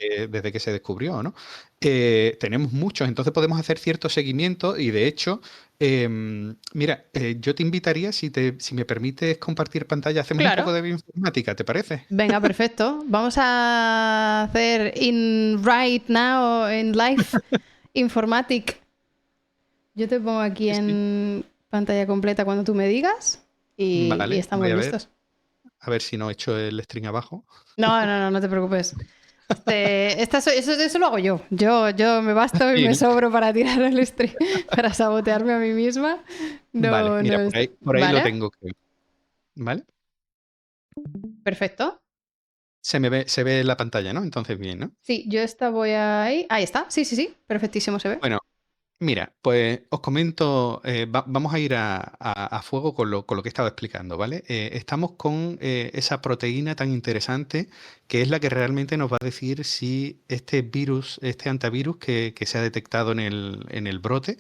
que se descubrió, ¿no? Tenemos muchos, entonces podemos hacer cierto seguimiento y, de hecho, mira, yo te invitaría, si me permites compartir pantalla, hacemos un poco de bioinformática, ¿te parece? Venga, perfecto. Vamos a hacer right now, en live, informatic. Yo te pongo aquí en pantalla completa cuando tú me digas y estamos listos. A ver si no he hecho el string abajo. No te preocupes. Eso lo hago yo. Yo me basto y me sobro para tirar el string, para sabotearme a mí misma. Vale, mira, por ahí lo tengo, creo. ¿Vale? Perfecto. Se ve la pantalla, ¿no? Entonces bien, ¿no? Sí, yo voy ahí. Ahí está. Sí. Perfectísimo se ve. Bueno, mira, pues os comento, vamos a ir a fuego con lo que he estado explicando, ¿vale? Estamos con esa proteína tan interesante, que es la que realmente nos va a decir si este virus, este antivirus que se ha detectado en el brote,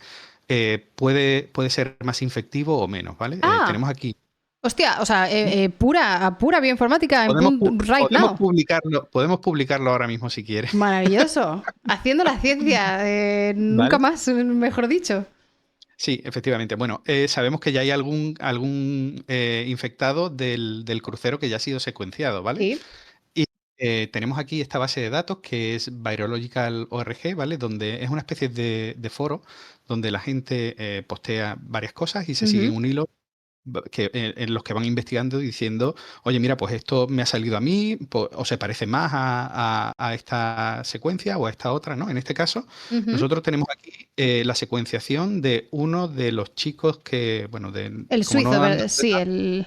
puede ser más infectivo o menos, ¿vale? Tenemos aquí. Hostia, o sea, pura bioinformática now. Podemos publicarlo ahora mismo si quieres. Maravilloso. Haciendo la ciencia, nunca más, mejor dicho. Sí, efectivamente. Bueno, sabemos que ya hay algún infectado del crucero que ya ha sido secuenciado, ¿vale? Sí. Y tenemos aquí esta base de datos que es Virological.org, ¿vale? Donde es una especie de foro donde la gente postea varias cosas y se sigue un hilo en los que van investigando y diciendo, oye, mira, pues esto me ha salido a mí, o se parece más a esta secuencia o a esta otra, ¿no? En este caso, nosotros tenemos aquí la secuenciación de uno de los chicos que, bueno, el suizo, sí,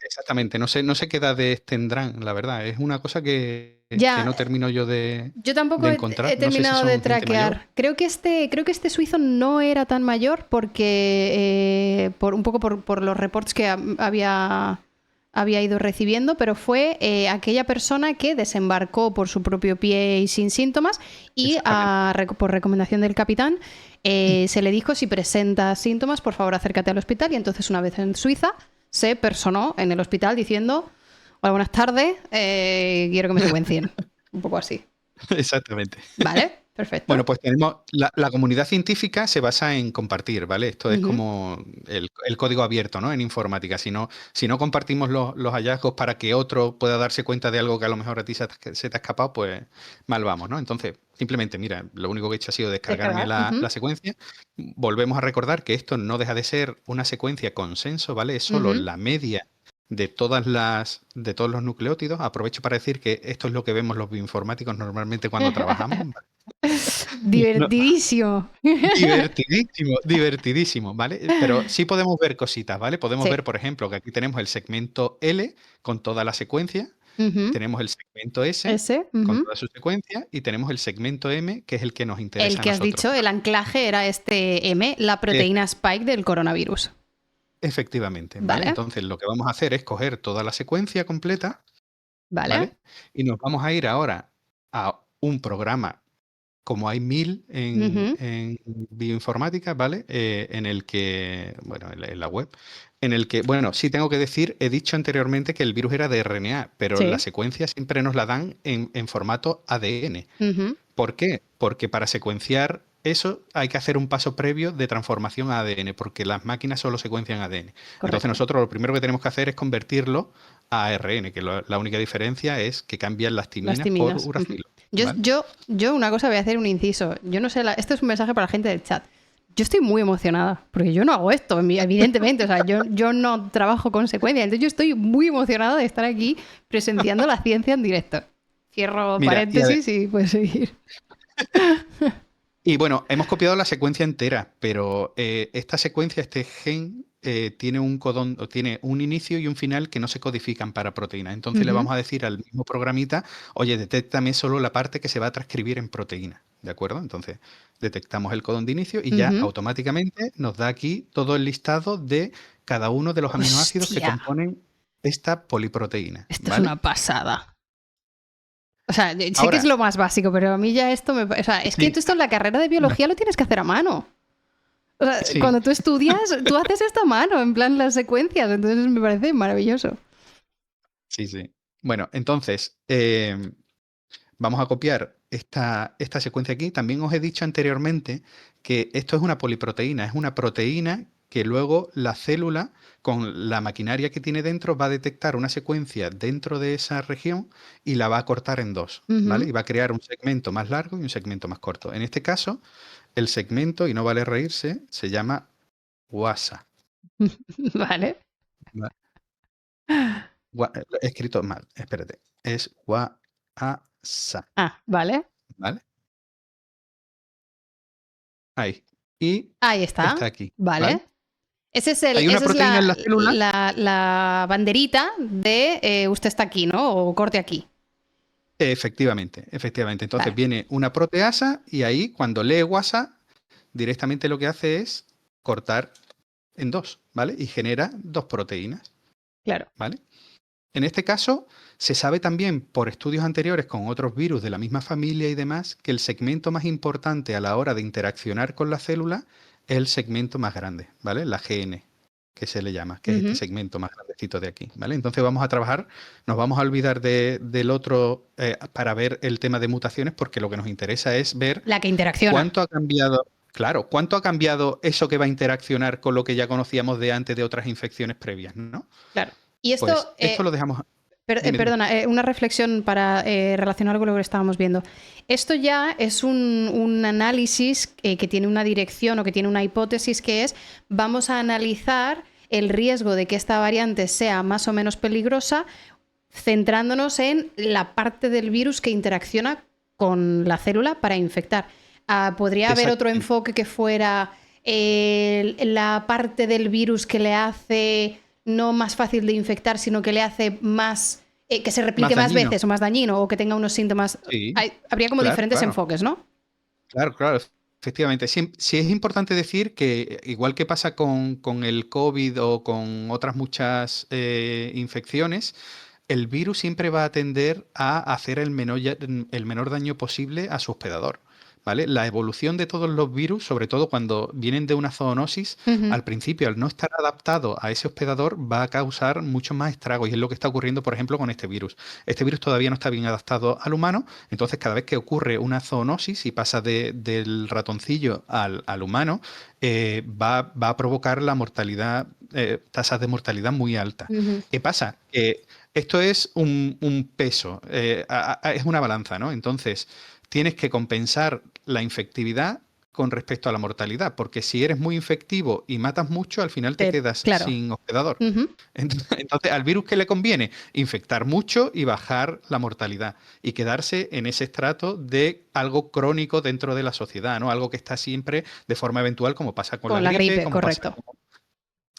exactamente, no sé qué edades tendrán, la verdad, es una cosa que no termino yo de Yo tampoco encontrar. he terminado de traquear. Creo que este suizo no era tan mayor porque un poco por los reports que había ido recibiendo, pero fue aquella persona que desembarcó por su propio pie y sin síntomas y por recomendación del capitán se le dijo, si presentas síntomas, por favor acércate al hospital, y entonces una vez en Suiza se personó en el hospital diciendo: hola, buenas tardes, quiero que me secuencien. Un poco así. Exactamente. Vale, perfecto. Bueno, pues tenemos la comunidad científica se basa en compartir, ¿vale? Esto es como el código abierto, ¿no? En informática. Si no compartimos los hallazgos para que otro pueda darse cuenta de algo que a lo mejor a ti se te ha escapado, pues mal vamos, ¿no? Entonces, simplemente, mira, lo único que he hecho ha sido descargarme la secuencia. Volvemos a recordar que esto no deja de ser una secuencia consenso, ¿vale? Es solo la media de todos los nucleótidos. Aprovecho para decir que esto es lo que vemos los bioinformáticos normalmente cuando trabajamos. Divertidísimo. Divertidísimo, ¿vale? Pero sí podemos ver cositas, ¿vale? Podemos ver, por ejemplo, que aquí tenemos el segmento L con toda la secuencia Ujú. Tenemos el segmento S Ese. con Ujú. toda su secuencia y tenemos el segmento M, que es el que nos El interesa a que has nosotros. dicho, el anclaje era este M, la Eh, proteína spike del coronavirus. Efectivamente, ¿vale? Vale, Entonces lo que vamos a hacer es coger toda la secuencia completa, vale. ¿vale? Y nos vamos a ir ahora a un programa, como hay 1000 Ujú. en bioinformática, ¿vale? En el que, bueno, en la web, en el que, bueno, sí tengo que decir, he dicho anteriormente que el virus era de RNA, pero la Sí. secuencia siempre nos la dan en formato ADN. Ujú. ¿Por qué? Porque para secuenciar eso hay que hacer un paso previo de transformación a ADN, porque las máquinas solo secuencian ADN. Entonces Correcto. nosotros lo primero que tenemos que hacer es convertirlo a ARN, que la única diferencia es que cambian las Las timinas por timinas. Ujú. uracilo, Yo, ¿vale? yo, yo una cosa voy a hacer un inciso. Yo no sé, esto es un mensaje para la gente del chat. Yo estoy muy emocionada, porque yo no hago esto, evidentemente. O sea, yo no trabajo con secuencia. Entonces yo estoy muy emocionada de estar aquí presenciando la ciencia en directo. Cierro Mira, paréntesis y puedes seguir. y bueno, hemos copiado la secuencia entera, pero esta secuencia, este gen, tiene un codón, o tiene un inicio y un final que no se codifican para proteína. Entonces le Ujú. vamos a decir al mismo programita, oye, detéctame solo la parte que se va a transcribir en proteína, ¿de acuerdo? Entonces detectamos el codón de inicio y ya Ujú. automáticamente nos da aquí todo el listado de cada uno de los aminoácidos que Hostia, componen esta poliproteína, esto es ¿vale? una pasada. O sea, sé que es Ahora, lo más básico, pero a mí ya esto me... O sea, es que sí, esto en la carrera de biología lo tienes que hacer a mano. O sea, sí, cuando tú estudias, tú haces esto a mano, en plan las secuencias, entonces me parece maravilloso. sí, sí. Bueno, entonces, vamos a copiar esta secuencia aquí. También os he dicho anteriormente que esto es una poliproteína, es una proteína que luego la célula, con la maquinaria que tiene dentro, va a detectar una secuencia dentro de esa región y la va a cortar en dos, ¿vale? Ujú. Y va a crear un segmento más largo y un segmento más corto. En este caso, el segmento, y no vale reírse, se llama guasa. Vale. ¿Va? He escrito mal, espérate. Es guasa, Ah, vale. ¿vale? Ahí. Y Ahí está está. aquí, ¿vale? Vale. Hay una Esa es proteína en la célula, la banderita de usted está aquí, ¿no? O corte aquí. efectivamente, efectivamente. Entonces Vale, viene una proteasa y ahí cuando lee guasa, directamente lo que hace es cortar en dos, ¿vale? Y genera dos proteínas, claro. ¿vale? En este caso, se sabe también por estudios anteriores con otros virus de la misma familia y demás que el segmento más importante a la hora de interaccionar con la célula es el segmento más grande, ¿vale? La GN, que se le llama, que es este Ujú. segmento más grandecito de aquí, ¿vale? Entonces vamos a trabajar, nos vamos a olvidar del otro para ver el tema de mutaciones, porque lo que nos interesa es ver La que interacciona. cuánto ha cambiado, claro, cuánto ha cambiado eso que va a interaccionar con lo que ya conocíamos de antes de otras infecciones previas, ¿no? Claro. Y Pues esto, esto lo dejamos. Dime, dime. perdona, una reflexión para relacionar con lo que estábamos viendo. Esto ya es un análisis que tiene una dirección o que tiene una hipótesis que es vamos a analizar el riesgo de que esta variante sea más o menos peligrosa centrándonos en la parte del virus que interacciona con la célula para infectar. ¿Podría haber otro Exactamente. enfoque que fuera la parte del virus que le hace no más fácil de infectar, sino que le hace más, que se replique Más más dañino. veces o más dañino o que tenga unos síntomas? Sí, Habría como claro, diferentes claro. enfoques, ¿no? Claro, claro. Efectivamente. Sí, sí es importante decir que, igual que pasa con el COVID o con otras muchas infecciones, el virus siempre va a tender a hacer el menor daño posible a su hospedador. ¿Vale? La evolución de todos los virus, sobre todo cuando vienen de una zoonosis, Ujú. al principio, al no estar adaptado a ese hospedador, va a causar muchos más estragos. Y es lo que está ocurriendo, por ejemplo, con este virus. Este virus todavía no está bien adaptado al humano, entonces cada vez que ocurre una zoonosis y pasa del ratoncillo al humano, va a provocar la mortalidad, tasas de mortalidad muy altas. Ujú. ¿Qué pasa? Esto es un peso, es una balanza, ¿no? Entonces, tienes que compensar la infectividad con respecto a la mortalidad, porque si eres muy infectivo y matas mucho, al final te quedas Claro. sin hospedador. Ujú. Entonces, al virus, ¿qué le conviene? Infectar mucho y bajar la mortalidad y quedarse en ese estrato de algo crónico dentro de la sociedad, ¿no? Algo que está siempre de forma eventual, como pasa con la Con la gripe, gripe, como pasa correcto. con...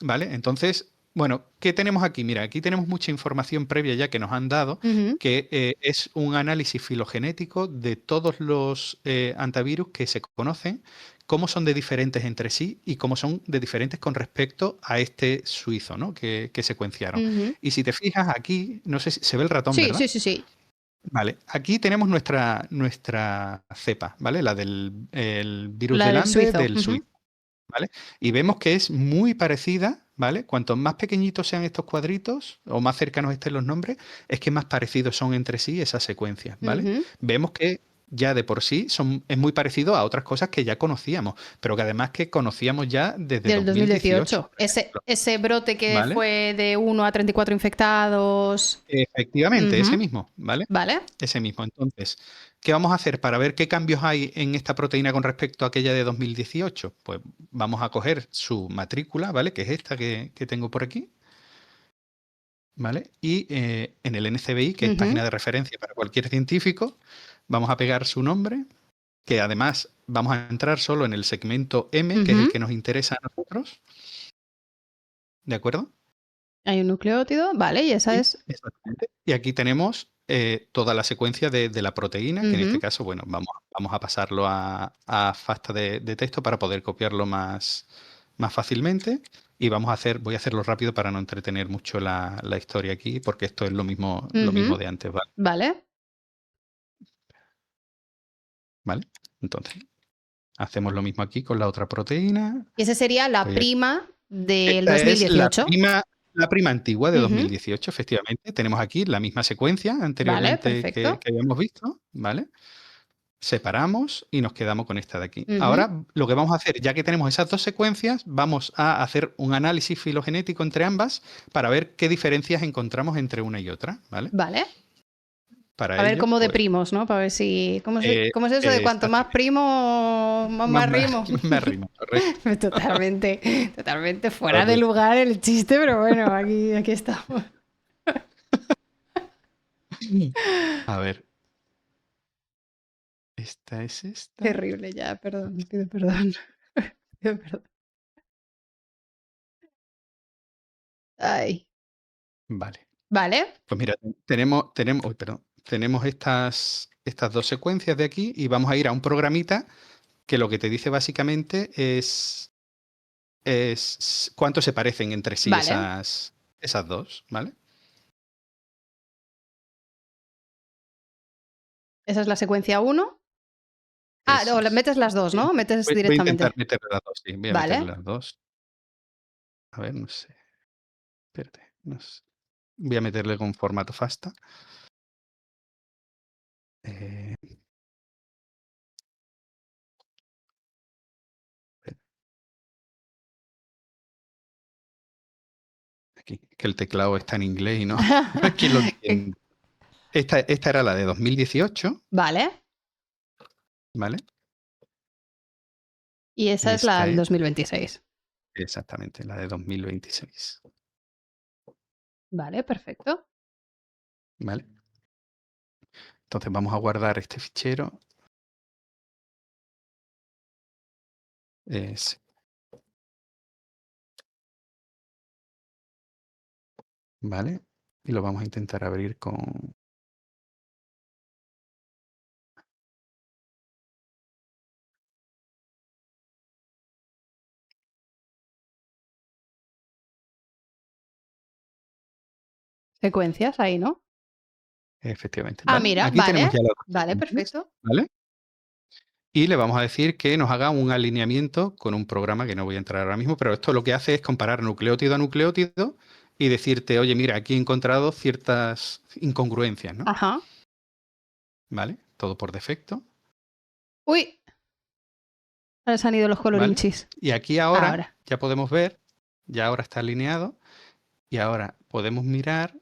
¿Vale? Entonces, Bueno, ¿qué tenemos aquí? Mira, aquí tenemos mucha información previa ya que nos han dado, Ujú, que es un análisis filogenético de todos los antivirus que se conocen, cómo son de diferentes entre sí y cómo son de diferentes con respecto a este suizo, ¿no? Que secuenciaron. ujú. Y si te fijas aquí, no sé si se ve el ratón, Sí, ¿verdad? sí, sí, sí. Vale, aquí tenemos nuestra cepa, ¿vale? La del el virus La del del Ande suizo. del Ujú. suizo. ¿Vale? Y vemos que es muy parecida, ¿vale? Cuanto más pequeñitos sean estos cuadritos o más cercanos estén los nombres, es que más parecidos son entre sí esas secuencias, ¿vale? Ujú. Vemos que ya de por sí es muy parecido a otras cosas que ya conocíamos, pero que además que conocíamos ya desde Del 2018, 2018. por Ese, ejemplo, ese brote que ¿vale? fue de 1 a 34 infectados. Efectivamente, ese Ujú. mismo, ¿vale? Vale. Ese mismo. Entonces, ¿qué vamos a hacer para ver qué cambios hay en esta proteína con respecto a aquella de 2018? Pues vamos a coger su matrícula, ¿vale? Que es esta que tengo por aquí, ¿vale? Y en el NCBI, que es Ujú, página de referencia para cualquier científico, vamos a pegar su nombre, que además vamos a entrar solo en el segmento M, que es el ujú. que nos interesa a nosotros, ¿de acuerdo? Hay un nucleótido. Vale, y esa Y, es. exactamente. Y aquí tenemos toda la secuencia de la proteína, que en este Ujú, caso, bueno, vamos a pasarlo a FASTA de texto para poder copiarlo más fácilmente. Y voy a hacerlo rápido para no entretener mucho la historia aquí, porque esto es lo mismo ujú. de antes, ¿vale? Vale. ¿Vale? Entonces, hacemos lo mismo aquí con la otra proteína. Y esa sería la Voy a- prima del Esta es 2018. la prima antigua de Ujú. 2018, efectivamente. Tenemos aquí la misma secuencia Vale, anteriormente que perfecto. habíamos visto, ¿vale? Separamos y nos quedamos con esta de aquí. Ujú. Ahora, lo que vamos a hacer, ya que tenemos esas dos secuencias, vamos a hacer un análisis filogenético entre ambas para ver qué diferencias encontramos entre una y otra, ¿vale? Vale. Para A ver ello, cómo de pues, primos, ¿no? Para ver si. ¿Cómo es eso de cuanto más exactamente. primo, más rimo? Me arrimo, correcto. Totalmente, totalmente fuera de Correcto. lugar el chiste, pero bueno, aquí estamos. A ver, esta es esta. Terrible, ya, perdón, pido perdón. Pido perdón. Ay. Vale. Vale, Pues mira, uy, perdón, tenemos estas dos secuencias de aquí y vamos a ir a un programita que lo que te dice básicamente es cuánto se parecen entre sí vale. esas dos, ¿vale? Esa es la secuencia uno. Ah, Eso o le es. metes las dos, ¿no? Metes Voy a intentar directamente. meterle las dos, sí, voy a meterle Vale. las dos. A ver, no sé, espérate, no sé. Voy a meterle con formato FASTA. Eh, aquí, que el teclado está en inglés y no, no es quien lo entiende. Esta era la de 2018, Vale. ¿vale? Y esa Y es la esta del es 2026. exactamente la de 2026, Vale, perfecto. ¿vale? Entonces vamos a guardar este fichero. Sí, ¿vale? Y lo vamos a intentar abrir con... Secuencias ahí, ¿no? Efectivamente, Ah, ¿vale? mira, Aquí tenemos vale. ya las dos Vale, secuencias, perfecto. ¿vale? Y le vamos a decir que nos haga un alineamiento con un programa que no voy a entrar ahora mismo, pero esto lo que hace es comparar nucleótido a nucleótido y decirte, oye, mira, aquí he encontrado ciertas incongruencias, ¿no? Ajá. ¿Vale? Todo por defecto, Uy, ahora se han ido los ¿vale? colorinchis. Y aquí ahora Ahora. ya podemos ver, ya ahora está alineado y ahora podemos mirar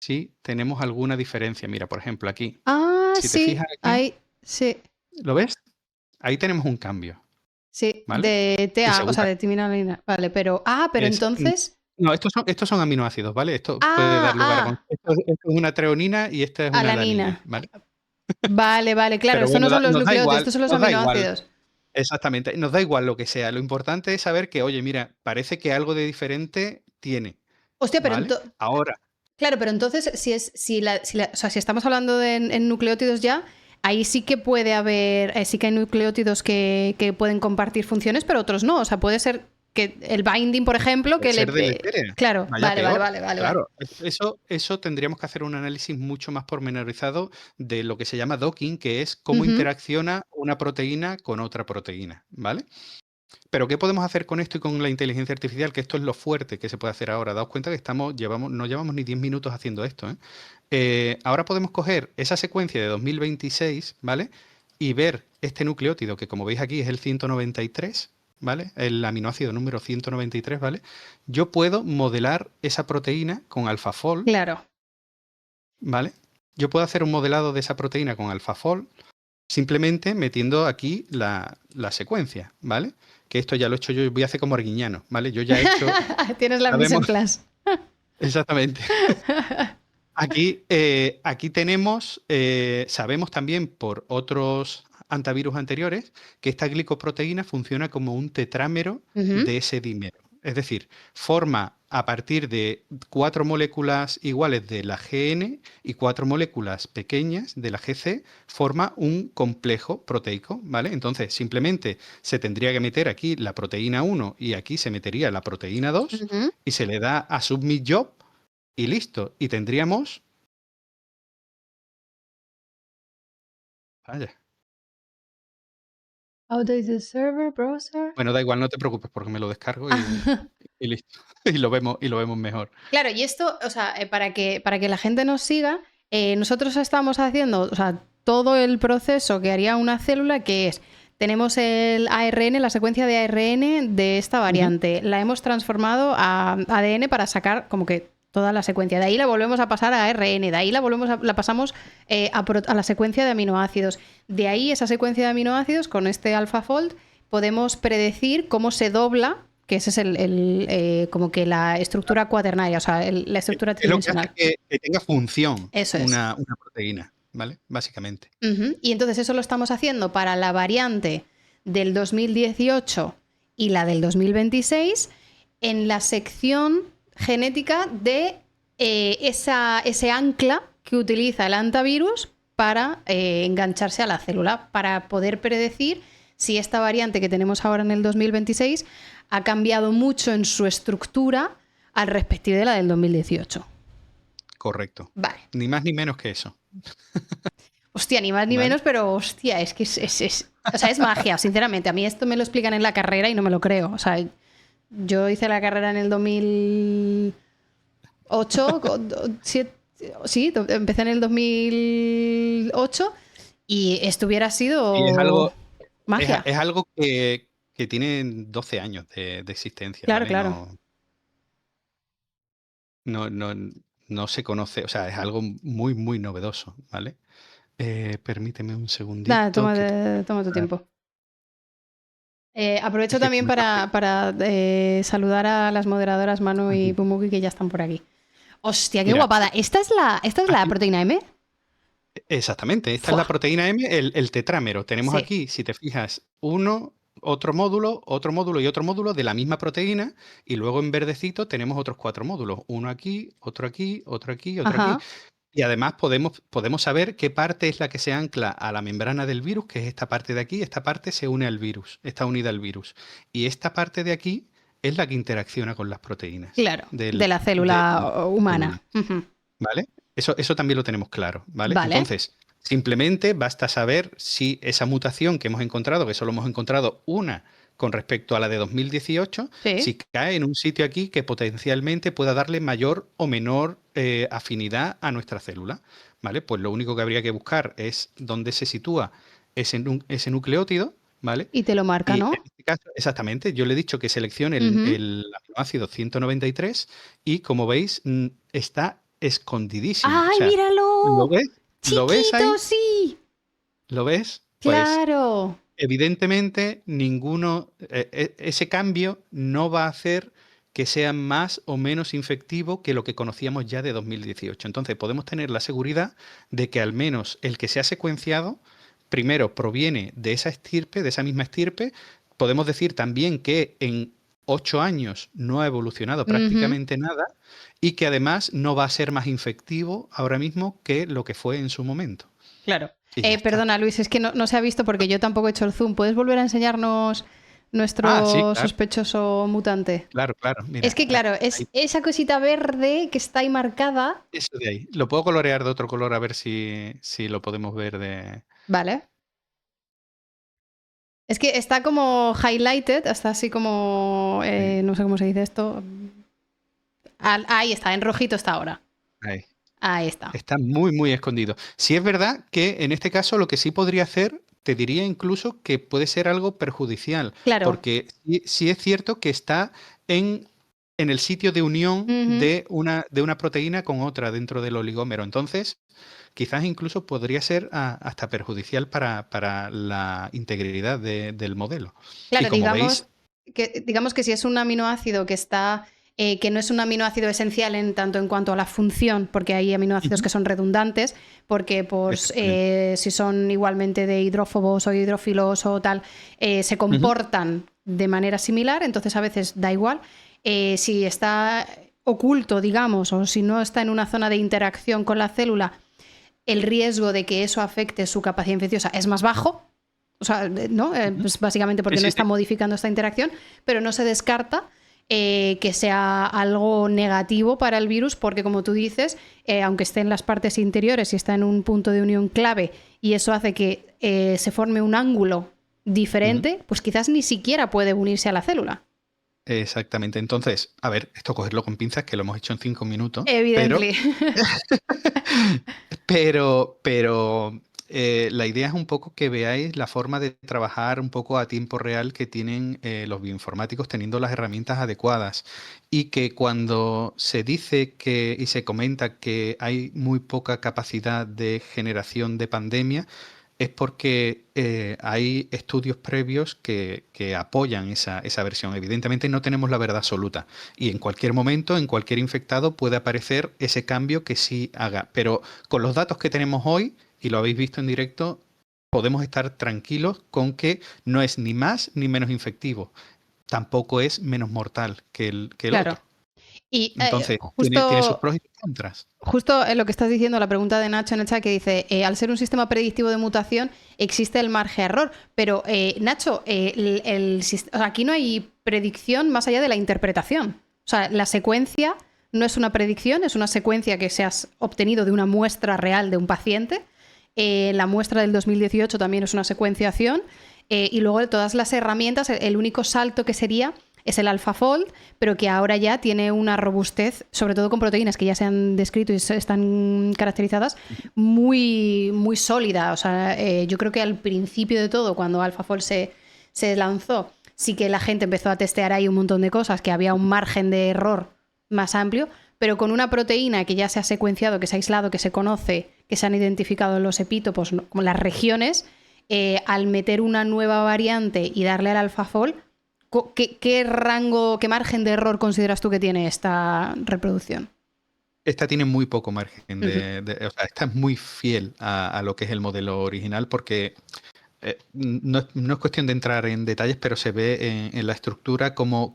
si tenemos alguna diferencia. Mira, por ejemplo, aquí, Ah, si te fijas sí. aquí, Ahí, sí. ¿lo ves? Ahí tenemos un cambio, Sí. ¿vale? De Y TA, o sea, segura, de timinalina. Vale, pero. Ah, pero es, entonces. no, estos son aminoácidos, ¿vale? Esto puede Ah, dar lugar a... ah. Esto es una treonina y esta es una alanina, Alanina. ¿vale? Vale, vale, claro, Pero estos no bueno, son los nos da nucleótidos, igual, estos son los nos da igual. aminoácidos. Exactamente, nos da igual lo que sea. Lo importante es saber que, oye, mira, parece que algo de diferente tiene, Hostia, pero ¿vale? Ahora, claro, pero entonces, o sea, si estamos hablando de en nucleótidos ya, ahí sí que puede haber, sí que hay nucleótidos que pueden compartir funciones, pero otros no. O sea, puede ser que el binding, por ejemplo, puede que ser le... deletérea, claro, vaya vale, vale, peor. vale, vale, vale. Claro, eso tendríamos que hacer un análisis mucho más pormenorizado de lo que se llama docking, que es cómo Ujú. interacciona una proteína con otra proteína, ¿vale? Pero ¿qué podemos hacer con esto y con la inteligencia artificial? Que esto es lo fuerte que se puede hacer ahora. Daos cuenta que no llevamos ni 10 minutos haciendo esto, ¿eh? Ahora podemos coger esa secuencia de 2026, ¿vale? Y ver este nucleótido, que como veis aquí es el 193, ¿vale? El aminoácido número 193, ¿vale? Yo puedo modelar esa proteína con AlphaFold, Claro. ¿vale? Yo puedo hacer un modelado de esa proteína con AlphaFold simplemente metiendo aquí la secuencia, ¿vale? Que esto ya lo he hecho yo, voy a hacer como Arguiñano, ¿vale? Yo ya he hecho, Tienes la mise en sabemos place. exactamente. Aquí tenemos, sabemos también por otros antivirus anteriores que esta glicoproteína funciona como un tetrámero Ujú. de ese dímero. Es decir, forma a partir de 4 moléculas iguales de la GN y 4 moléculas pequeñas de la GC, forma un complejo proteico, ¿vale? Entonces, simplemente se tendría que meter aquí la proteína 1 y aquí se metería la proteína 2 Ujú. y se le da a Submit Job y listo. Y tendríamos... Vaya. Update the server, browser. Bueno, da igual, no te preocupes porque me lo descargo Ah, y listo. Y lo vemos mejor. claro, y esto, o sea, para que la gente nos siga, nosotros estamos haciendo, o sea, todo el proceso que haría una célula, que es, tenemos el ARN, la secuencia de ARN de esta Ujú. variante, la hemos transformado a ADN para sacar como que toda la secuencia. De ahí la volvemos a pasar a ARN, de ahí la pasamos a la secuencia de aminoácidos. De ahí esa secuencia de aminoácidos, con este AlphaFold, podemos predecir cómo se dobla, que ese es como que la estructura cuaternaria, o sea, la estructura Es lo que hace tridimensional. que tenga función Eso es. una proteína, ¿vale? Básicamente. Ujú. Y entonces eso lo estamos haciendo para la variante del 2018 y la del 2026 en la sección genética de ese ancla que utiliza el antivirus para engancharse a la célula, para poder predecir si esta variante que tenemos ahora en el 2026 ha cambiado mucho en su estructura al respecto de la del 2018. Correcto. Vale. Ni más ni menos que eso, Hostia, ni más ni ¿vale? menos, pero hostia, es que o sea, es magia, sinceramente. A mí esto me lo explican en la carrera y no me lo creo. O sea, yo hice la carrera en el 2008, sí, empecé en el 2008 y esto hubiera Y sido magia. es algo que tiene 12 años de existencia, Claro, ¿vale? claro. No, no, no se conoce, o sea, es algo muy, muy novedoso, ¿vale? Permíteme un Nada, segundito que tengo toma tu que... tiempo. Aprovecho Es que también con esta para saludar a las moderadoras Manu y Ujú. Pumuki que ya están por aquí. Hostia, qué Mira, guapada. Esta es la aquí, proteína M? exactamente, esta es ¡Fua! la proteína M, el tetrámero. Tenemos Sí. aquí, si te fijas, otro módulo y otro módulo de la misma proteína, y luego en verdecito tenemos otros 4 módulos, uno aquí, otro aquí, otro aquí, otro aquí. Ajá. Y además podemos saber qué parte es la que se ancla a la membrana del virus, que es esta parte de aquí. Esta parte se une al virus, está unida al virus. Y esta parte de aquí es la que interacciona con las proteínas Claro. De la de la célula célula. humana. Ujú. ¿Vale? Eso también lo tenemos claro, ¿vale? Vale. Entonces, simplemente basta saber si esa mutación que hemos encontrado, que solo hemos encontrado una con respecto a la de 2018, Sí. si cae en un sitio aquí que potencialmente pueda darle mayor o menor afinidad a nuestra célula, ¿vale? Pues lo único que habría que buscar es dónde se sitúa ese nucleótido, ¿vale? Y te lo marca, Y en ¿no? este caso, exactamente, yo le he dicho que seleccione Ujú. el aminoácido 193 y como veis está escondidísimo. O ¡Ay, sea, ¿lo míralo! ves? ¿Lo ves ¡Chiquito, ahí? sí! ¿Lo ves? Pues ¡Claro! evidentemente ese cambio no va a hacer que sea más o menos infectivo que lo que conocíamos ya de 2018. Entonces podemos tener la seguridad de que al menos el que se ha secuenciado, primero proviene de esa estirpe, de esa misma estirpe. Podemos decir también que en 8 años no ha evolucionado Ujú. prácticamente nada y que además no va a ser más infectivo ahora mismo que lo que fue en su momento. Claro. Y ya está. Perdona, Luis, es que no se ha visto porque yo tampoco he hecho el zoom. ¿Puedes volver a enseñarnos Ah, sí, nuestro claro, sospechoso mutante? claro, claro. Es Mira, que, claro, ahí, es esa cosita verde que está ahí marcada. eso de ahí. Lo puedo colorear de otro color a ver si lo podemos ver de... Vale. Es que está como highlighted, está así como. Ahí. No sé cómo se dice esto. Ahí está, en rojito está ahora. Ahí. Ahí está. Está muy, muy escondido. Sí es verdad que en este caso lo que sí podría hacer, te diría incluso que puede ser algo perjudicial, Claro. porque sí es cierto que está en el sitio de unión Ujú. de una proteína con otra dentro del oligómero. Entonces, quizás incluso podría ser hasta perjudicial para la integridad del modelo. Y Claro, como veis, digamos que si es un aminoácido que está. Que no es un aminoácido esencial en tanto en cuanto a la función, porque hay aminoácidos ujú, que son redundantes, porque pues, exactamente. si son igualmente de hidrófobos o hidrófilos o tal, se Ujú, comportan de manera similar, entonces a veces da igual. Si está oculto, digamos, o si no está en una zona de interacción con la célula, el riesgo de que eso afecte su capacidad infecciosa es más bajo. O sea, ¿no? ujú. Pues básicamente Sí, porque no sí, sí. está modificando esta interacción, pero no se descarta que sea algo negativo para el virus, porque como tú dices, aunque esté en las partes interiores y está en un punto de unión clave y eso hace que se forme un ángulo Ujú. diferente, pues quizás ni siquiera puede unirse a la célula. Exactamente. Entonces, a ver, esto cogerlo con pinzas, que lo hemos hecho en 5 minutos, pero, Evidently. pero la idea es un poco que veáis la forma de trabajar un poco a tiempo real que tienen los bioinformáticos teniendo las herramientas adecuadas y que cuando se dice que y se comenta que hay muy poca capacidad de generación de pandemia, es porque hay estudios previos que apoyan esa versión. Evidentemente no tenemos la verdad absoluta y en cualquier momento, en cualquier infectado puede aparecer ese cambio que sí haga. Pero con los datos que tenemos hoy, y lo habéis visto en directo, podemos estar tranquilos con que no es ni más ni menos infectivo. Tampoco es menos mortal que el Claro. otro. Y Entonces, tiene sus justo pros y sus contras. Justo en lo que estás diciendo, la pregunta de Nacho en el chat que dice, al ser un sistema predictivo de mutación, existe el margen de error. Pero, Nacho, o sea, aquí no hay predicción más allá de la interpretación. O sea, la secuencia no es una predicción, es una secuencia que se has obtenido de una muestra real de un paciente. La muestra del 2018 también es una secuenciación. Y luego todas las herramientas, el único salto que sería es el AlphaFold, pero que ahora ya tiene una robustez, sobre todo con proteínas que ya se han descrito y están caracterizadas, muy, muy sólida. O sea, yo creo que al principio de todo, cuando AlphaFold se lanzó, sí que la gente empezó a testear ahí un montón de cosas, que había un margen de error más amplio, pero con una proteína que ya se ha secuenciado, que se ha aislado, que se conoce, que se han identificado los epítopos, como las regiones, al meter una nueva variante y darle al AlphaFold, ¿qué rango, qué margen de error consideras tú que tiene esta reproducción? Esta tiene muy poco margen Ujú. o sea, esta es muy fiel a lo que es el modelo original porque no es cuestión de entrar en detalles, pero se ve en la estructura cómo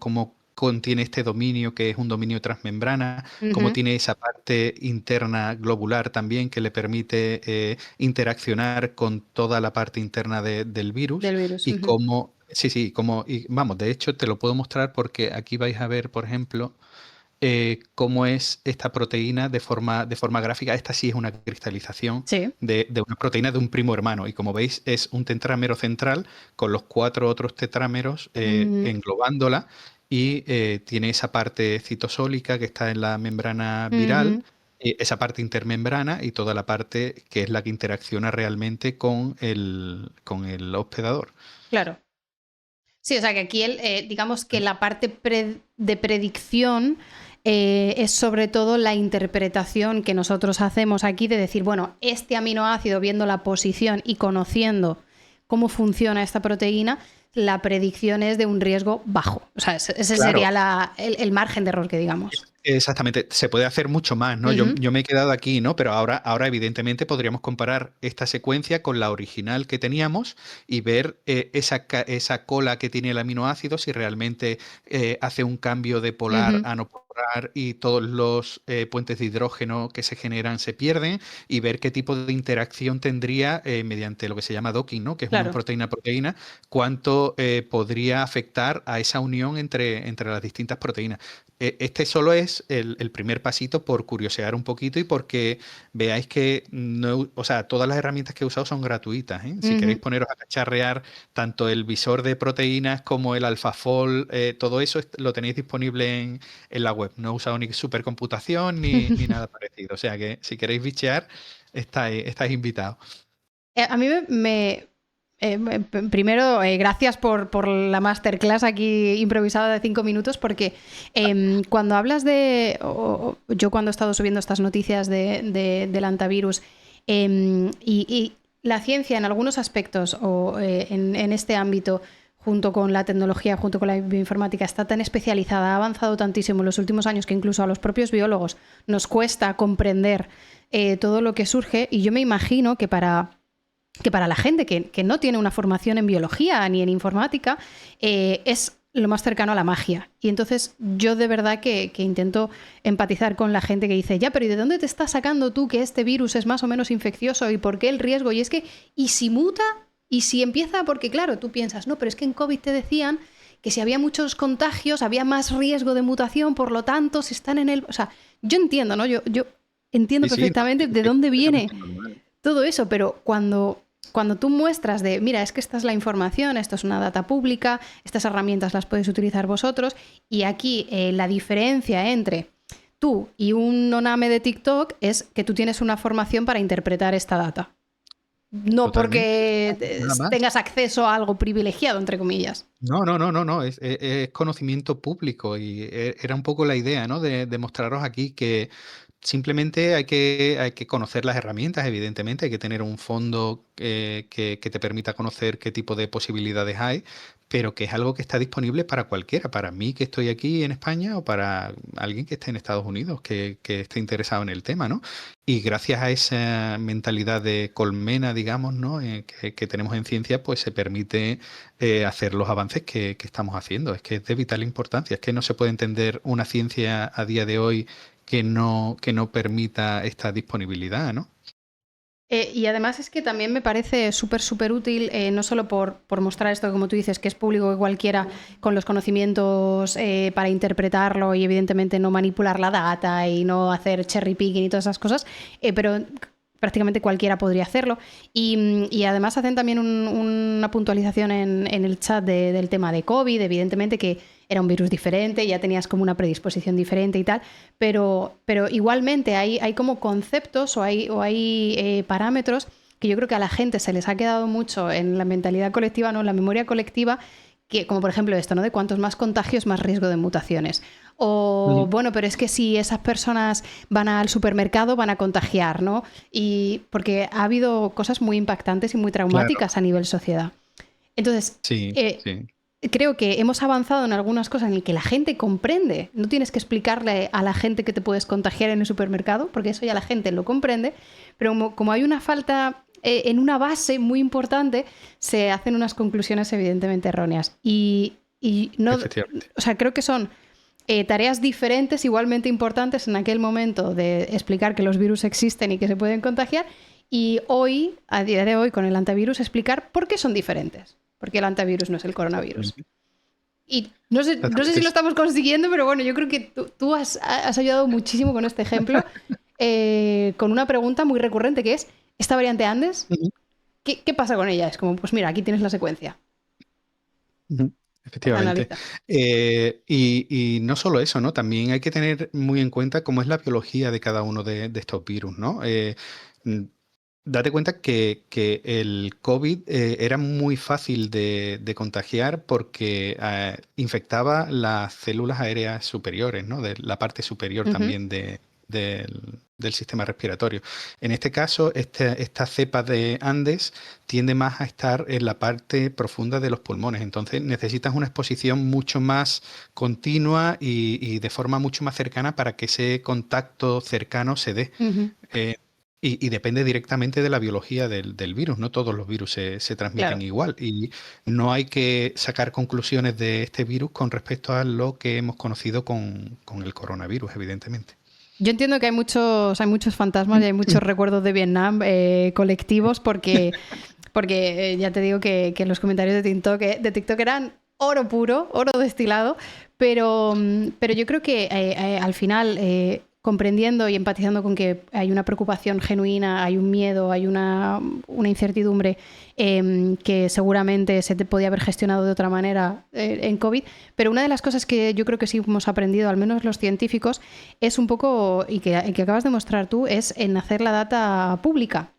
contiene este dominio, que es un dominio transmembrana, cómo Ujú. tiene esa parte interna globular también que le permite interaccionar con toda la parte interna del virus Del virus. y Ujú. cómo, sí, sí, y vamos, de hecho te lo puedo mostrar porque aquí vais a ver, por ejemplo, cómo es esta proteína de forma gráfica. Esta sí es una cristalización Sí. de una proteína de un primo hermano. Y como veis, es un tetrámero central con los 4 otros tetrámeros Ujú. englobándola y tiene esa parte citosólica que está en la membrana viral, Ujú. esa parte intermembrana y toda la parte que es la que interacciona realmente con el hospedador. Claro. Sí, o sea que aquí digamos que la parte de predicción es sobre todo la interpretación que nosotros hacemos aquí de decir, bueno, este aminoácido, viendo la posición y conociendo cómo funciona esta proteína, la predicción es de un riesgo bajo. O sea, ese Claro. sería el margen de error que digamos. Exactamente, se puede hacer mucho más, ¿no? Yo, Ujú, yo me he quedado aquí, ¿no? Pero ahora evidentemente podríamos comparar esta secuencia con la original que teníamos y ver esa cola que tiene el aminoácido, si realmente hace un cambio de polar ujú. a no polar y todos los puentes de hidrógeno que se generan se pierden y ver qué tipo de interacción tendría mediante lo que se llama docking, ¿no? Que es una Claro. proteína-proteína, cuánto podría afectar a esa unión entre las distintas proteínas. Este solo es el primer pasito por curiosear un poquito y porque veáis que no, o sea, todas las herramientas que he usado son gratuitas, ¿eh? Si queréis Ujú. poneros a cacharrear tanto el visor de proteínas como el AlphaFold, todo eso lo tenéis disponible en la web. No he usado ni supercomputación ni nada parecido. O sea que si queréis bichear, estáis invitados. A mí primero, gracias por la masterclass aquí improvisada de 5 minutos, porque cuando hablas yo cuando he estado subiendo estas noticias del antivirus, y la ciencia en algunos aspectos o en este ámbito, junto con la tecnología, junto con la bioinformática, está tan especializada, ha avanzado tantísimo en los últimos años que incluso a los propios biólogos nos cuesta comprender todo lo que surge, y yo me imagino que para la gente que no tiene una formación en biología ni en informática, es lo más cercano a la magia. Y entonces yo de verdad que intento empatizar con la gente que dice, ya, pero ¿y de dónde te estás sacando tú que este virus es más o menos infeccioso y por qué el riesgo? Y es que, ¿y si muta? ¿Y si empieza? Porque claro, tú piensas, no, pero es que en COVID te decían que si había muchos contagios había más riesgo de mutación, por lo tanto, si están en el... O sea, yo entiendo, ¿no? Yo entiendo Sí, sí, no, perfectamente de es dónde viene completamente normal. todo eso, pero cuando tú muestras de, mira, es que esta es la información, esto es una data pública, estas herramientas las podéis utilizar vosotros, y aquí la diferencia entre tú y un noname de TikTok es que tú tienes una formación para interpretar esta data. No Totalmente. porque Nada más. tengas acceso a algo privilegiado, entre comillas. No, no, no, no, no, es conocimiento público y era un poco la idea, ¿no? De mostraros aquí que simplemente hay que conocer las herramientas, evidentemente, hay que tener un fondo que te permita conocer qué tipo de posibilidades hay, pero que es algo que está disponible para cualquiera, para mí que estoy aquí en España o para alguien que esté en Estados Unidos, que esté interesado en el tema, ¿no? Y gracias a esa mentalidad de colmena, digamos, ¿no? Que tenemos en ciencia, pues se permite hacer los avances que estamos haciendo. Es que es de vital importancia. Es que no se puede entender una ciencia a día de hoy que no permita esta disponibilidad, ¿no? Y además es que también me parece súper útil, no solo por mostrar esto, como tú dices, que es público, que cualquiera con los conocimientos para interpretarlo y evidentemente no manipular la data y no hacer cherry picking y todas esas cosas, pero prácticamente cualquiera podría hacerlo. Y además hacen también una puntualización en el chat del tema de COVID, evidentemente que era un virus diferente, ya tenías como una predisposición diferente y tal, pero igualmente hay como conceptos o hay parámetros que yo creo que a la gente se les ha quedado mucho en la mentalidad colectiva, no en la memoria colectiva, que, como por ejemplo esto, ¿no? De cuantos más contagios, más riesgo de mutaciones. O, Ujú. bueno, pero es que si esas personas van al supermercado van a contagiar, ¿no? Y porque ha habido cosas muy impactantes y muy Claro, traumáticas a nivel sociedad. Entonces, sí, sí. creo que hemos avanzado en algunas cosas en las que la gente comprende. No tienes que explicarle a la gente que te puedes contagiar en el supermercado, porque eso ya la gente lo comprende. Pero como hay una falta en una base muy importante, se hacen unas conclusiones evidentemente erróneas. Y no, Efectivamente. o sea, creo que son tareas diferentes, igualmente importantes en aquel momento de explicar que los virus existen y que se pueden contagiar. Y hoy, a día de hoy, con el antivirus, explicar por qué son diferentes. Porque el antivirus no es el coronavirus. Exactamente. Y no sé si Exactamente. lo estamos consiguiendo, pero bueno, yo creo que tú has ayudado muchísimo con este ejemplo, con una pregunta muy recurrente que es, ¿esta variante Andes? Ujú, ¿Qué pasa con ella? Es como, pues mira, aquí tienes la secuencia. ujú. Efectivamente. Analiza. Y no solo eso, ¿no? También hay que tener muy en cuenta cómo es la biología de cada uno de estos virus, ¿no? Mm, Date cuenta que el COVID era muy fácil de contagiar porque infectaba las células aéreas superiores, ¿no? De la parte superior Ujú. también del sistema respiratorio. En este caso, esta cepa de Andes tiende más a estar en la parte profunda de los pulmones. Entonces necesitas una exposición mucho más continua y de forma mucho más cercana para que ese contacto cercano se dé. Ujú. Y depende directamente de la biología del virus. No todos los virus se transmiten Claro. igual. Y no hay que sacar conclusiones de este virus con respecto a lo que hemos conocido con el coronavirus, evidentemente. Yo entiendo que hay muchos fantasmas y hay muchos recuerdos de Vietnam colectivos porque ya te digo que los comentarios de TikTok eran oro puro, oro destilado, pero yo creo que al final, comprendiendo y empatizando con que hay una preocupación genuina, hay un miedo, hay una incertidumbre que seguramente se te podía haber gestionado de otra manera en COVID, pero una de las cosas que yo creo que sí hemos aprendido, al menos los científicos, es un poco, y que acabas de mostrar tú, es en hacer la data pública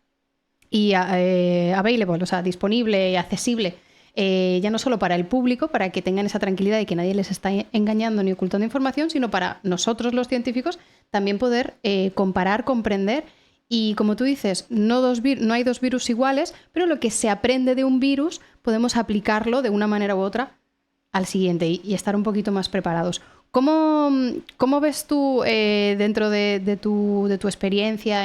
y available, o sea, disponible y accesible, ya no solo para el público, para que tengan esa tranquilidad de que nadie les está engañando ni ocultando información, sino para nosotros los científicos también poder comparar, comprender y, como tú dices, no hay dos virus iguales, pero lo que se aprende de un virus podemos aplicarlo de una manera u otra al siguiente y estar un poquito más preparados. ¿Cómo ves tú dentro de tu experiencia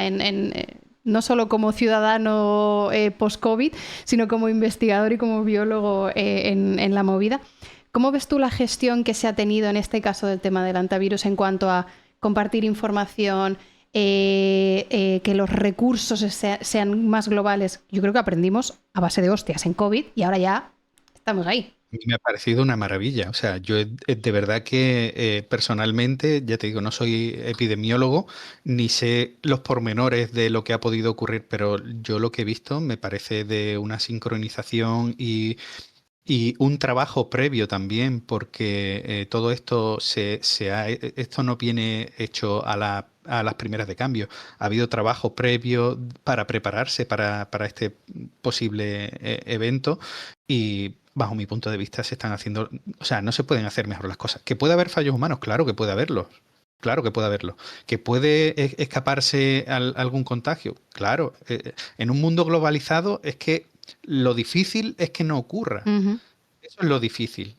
no solo como ciudadano post-COVID, sino como investigador y como biólogo en la movida? ¿Cómo ves tú la gestión que se ha tenido en este caso del tema del antivirus en cuanto a compartir información, que los recursos sean más globales? Yo creo que aprendimos a base de hostias en COVID y ahora ya estamos ahí. Me ha parecido una maravilla. O sea, yo de verdad que personalmente, ya te digo, no soy epidemiólogo, ni sé los pormenores de lo que ha podido ocurrir, pero yo lo que he visto me parece de una sincronización y un trabajo previo también, porque todo esto esto no viene hecho a las primeras de cambio. Ha habido trabajo previo para prepararse para este posible evento y bajo mi punto de vista se están haciendo, o sea, no se pueden hacer mejor las cosas. ¿Que puede haber fallos humanos? Claro que puede haberlos. Claro que puede haberlo. ¿Que puede escaparse algún contagio? Claro. En un mundo globalizado es que lo difícil es que no ocurra. Uh-huh. Eso es lo difícil.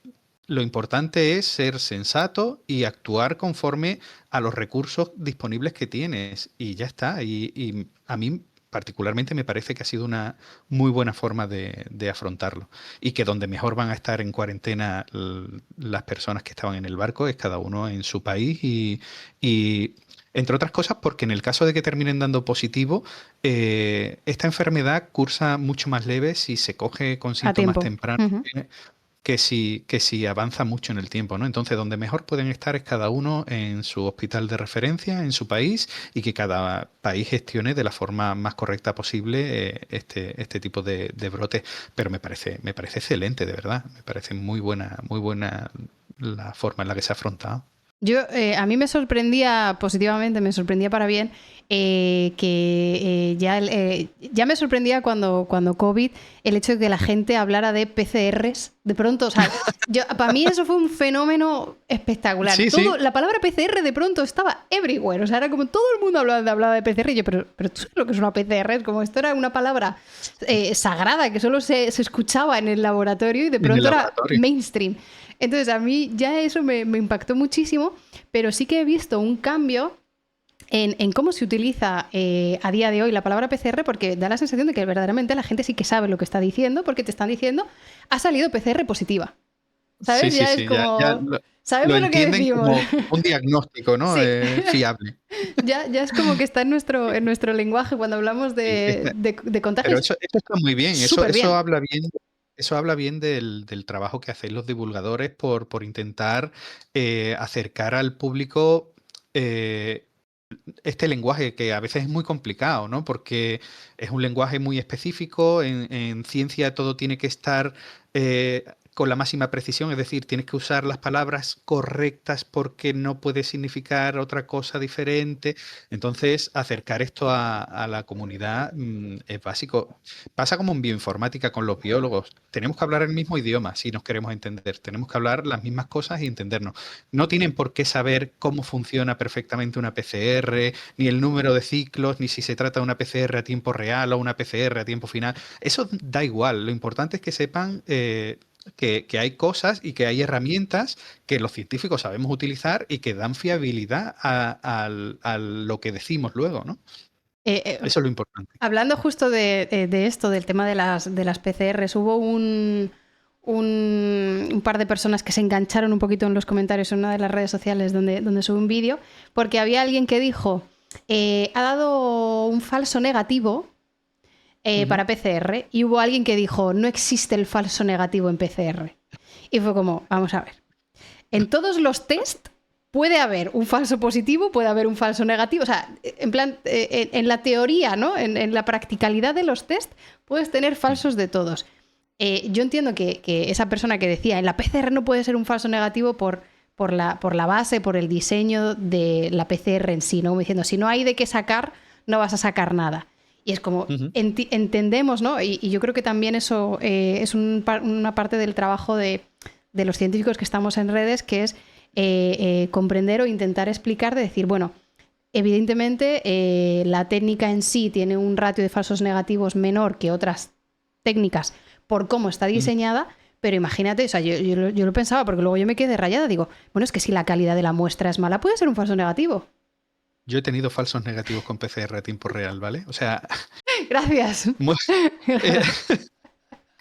Lo importante es ser sensato y actuar conforme a los recursos disponibles que tienes. Y ya está. Y a mí particularmente me parece que ha sido una muy buena forma de afrontarlo. Y que donde mejor van a estar en cuarentena las personas que estaban en el barco es cada uno en su país y entre otras cosas porque en el caso de que terminen dando positivo, esta enfermedad cursa mucho más leve si se coge con A síntomas tiempo. tempranos Uh-huh. que si avanza mucho en el tiempo, ¿no? Entonces, donde mejor pueden estar es cada uno en su hospital de referencia, en su país, y que cada país gestione de la forma más correcta posible este tipo de brotes. Pero me parece excelente, de verdad. Me parece muy buena la forma en la que se ha afrontado. A mí me sorprendía positivamente, me sorprendía para bien, que ya me sorprendía cuando COVID el hecho de que la gente hablara de PCRs de pronto. O sea, para mí eso fue un fenómeno espectacular. Sí, sí. La palabra PCR de pronto estaba everywhere. O sea, era como todo el mundo hablaba de PCR. Y yo, pero tú sabes lo que es una PCR. Es como esto era una palabra sagrada que solo se escuchaba en el laboratorio y de pronto era mainstream. Entonces a mí ya eso me impactó muchísimo, pero sí que he visto un cambio en cómo se utiliza a día de hoy la palabra PCR, porque da la sensación de que verdaderamente la gente sí que sabe lo que está diciendo, porque te están diciendo, ha salido PCR positiva. ¿Sabes? Sí, ya sí, es como... Sabemos lo que decimos. como un diagnóstico, ¿no? Sí. Fiable. Ya es como que está en nuestro lenguaje cuando hablamos de contagios. Pero eso está muy bien. Súper bien. Eso habla bien. Eso habla bien del trabajo que hacéis los divulgadores por intentar acercar al público este lenguaje que a veces es muy complicado, ¿no? Porque es un lenguaje muy específico. En ciencia todo tiene que estar con la máxima precisión, es decir, tienes que usar las palabras correctas porque no puede significar otra cosa diferente. Entonces, acercar esto a la comunidad es básico. Pasa como en bioinformática con los biólogos. Tenemos que hablar el mismo idioma si nos queremos entender. Tenemos que hablar las mismas cosas y entendernos. No tienen por qué saber cómo funciona perfectamente una PCR, ni el número de ciclos, ni si se trata de una PCR a tiempo real o una PCR a tiempo final. Eso da igual. Lo importante es que sepan que hay cosas y que hay herramientas que los científicos sabemos utilizar y que dan fiabilidad a lo que decimos luego, ¿no? Eso es lo importante. Hablando justo de esto, del tema de las PCRs, hubo un par de personas que se engancharon un poquito en los comentarios en una de las redes sociales donde subí un vídeo, porque había alguien que dijo, ha dado un falso negativo para PCR, y hubo alguien que dijo, no existe el falso negativo en PCR. Y fue como, vamos a ver, en todos los test puede haber un falso positivo, puede haber un falso negativo. O sea, en plan, en la teoría, ¿no? En la practicalidad de los test, puedes tener falsos de todos. Yo entiendo que esa persona que decía, en la PCR no puede ser un falso negativo por la base, por el diseño de la PCR en sí, ¿no? Como diciendo, si no hay de qué sacar, no vas a sacar nada. Y es como, entendemos, ¿no? Y yo creo que también eso es una parte del trabajo de los científicos que estamos en redes, que es comprender o intentar explicar, de decir, bueno, evidentemente la técnica en sí tiene un ratio de falsos negativos menor que otras técnicas por cómo está diseñada, pero imagínate, o sea, yo lo pensaba porque luego yo me quedé rayada, digo, bueno, es que si la calidad de la muestra es mala, puede ser un falso negativo. Yo he tenido falsos negativos con PCR a tiempo real, ¿vale? O sea... Gracias.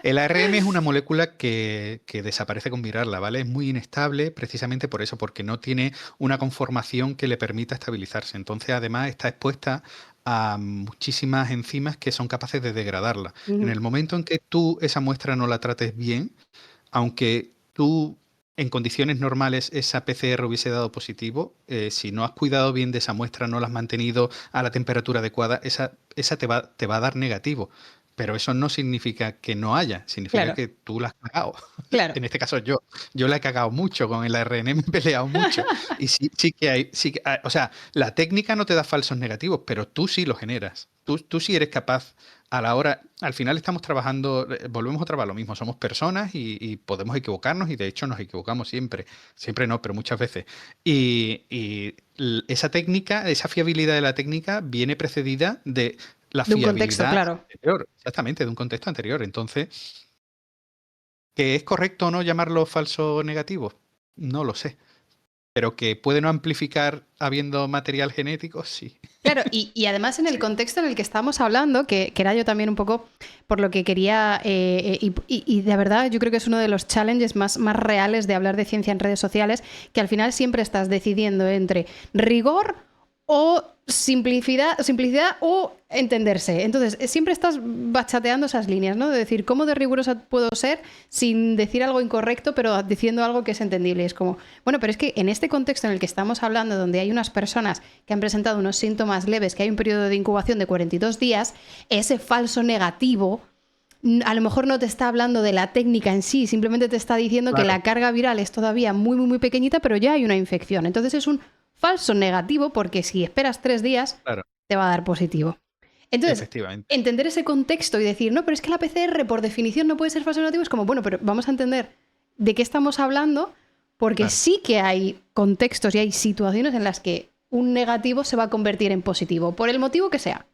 El ARN es una molécula que desaparece con virarla, ¿vale? Es muy inestable precisamente por eso, porque no tiene una conformación que le permita estabilizarse. Entonces, además, está expuesta a muchísimas enzimas que son capaces de degradarla. En el momento en que tú esa muestra no la trates bien, aunque tú en condiciones normales esa PCR hubiese dado positivo, si no has cuidado bien de esa muestra, no la has mantenido a la temperatura adecuada, esa te va a dar negativo. Pero eso no significa que no haya, significa que tú la has cagado. Claro. En este caso yo la he cagado mucho con el ARN, me he peleado mucho. Y sí que hay, o sea, la técnica no te da falsos negativos, pero tú sí lo generas. Tú sí eres capaz a la hora, al final estamos trabajando, volvemos otra vez a lo mismo, somos personas y podemos equivocarnos y de hecho nos equivocamos siempre. Siempre no, pero muchas veces. Y esa técnica, esa fiabilidad de la técnica viene precedida de la fiabilidad un contexto, claro. anterior, exactamente, de un contexto anterior. Entonces, ¿que es correcto o no llamarlo falso negativo? No lo sé. Pero que puede no amplificar habiendo material genético, sí. Claro, y además en el contexto en el que estamos hablando, que era yo también un poco por lo que quería, y de verdad yo creo que es uno de los challenges más reales de hablar de ciencia en redes sociales, que al final siempre estás decidiendo entre rigor o simplicidad o entenderse. Entonces, siempre estás bachateando esas líneas, ¿no? De decir, ¿cómo de rigurosa puedo ser sin decir algo incorrecto, pero diciendo algo que es entendible? Es como, bueno, pero es que en este contexto en el que estamos hablando, donde hay unas personas que han presentado unos síntomas leves, que hay un periodo de incubación de 42 días, ese falso negativo a lo mejor no te está hablando de la técnica en sí, simplemente te está diciendo que la carga viral es todavía muy, muy, muy pequeñita, pero ya hay una infección. Entonces es un falso negativo, porque si esperas 3 días, te va a dar positivo. Entonces, entender ese contexto y decir, no, pero es que la PCR por definición no puede ser falso negativo, es como, bueno, pero vamos a entender de qué estamos hablando, porque sí que hay contextos y hay situaciones en las que un negativo se va a convertir en positivo, por el motivo que sea.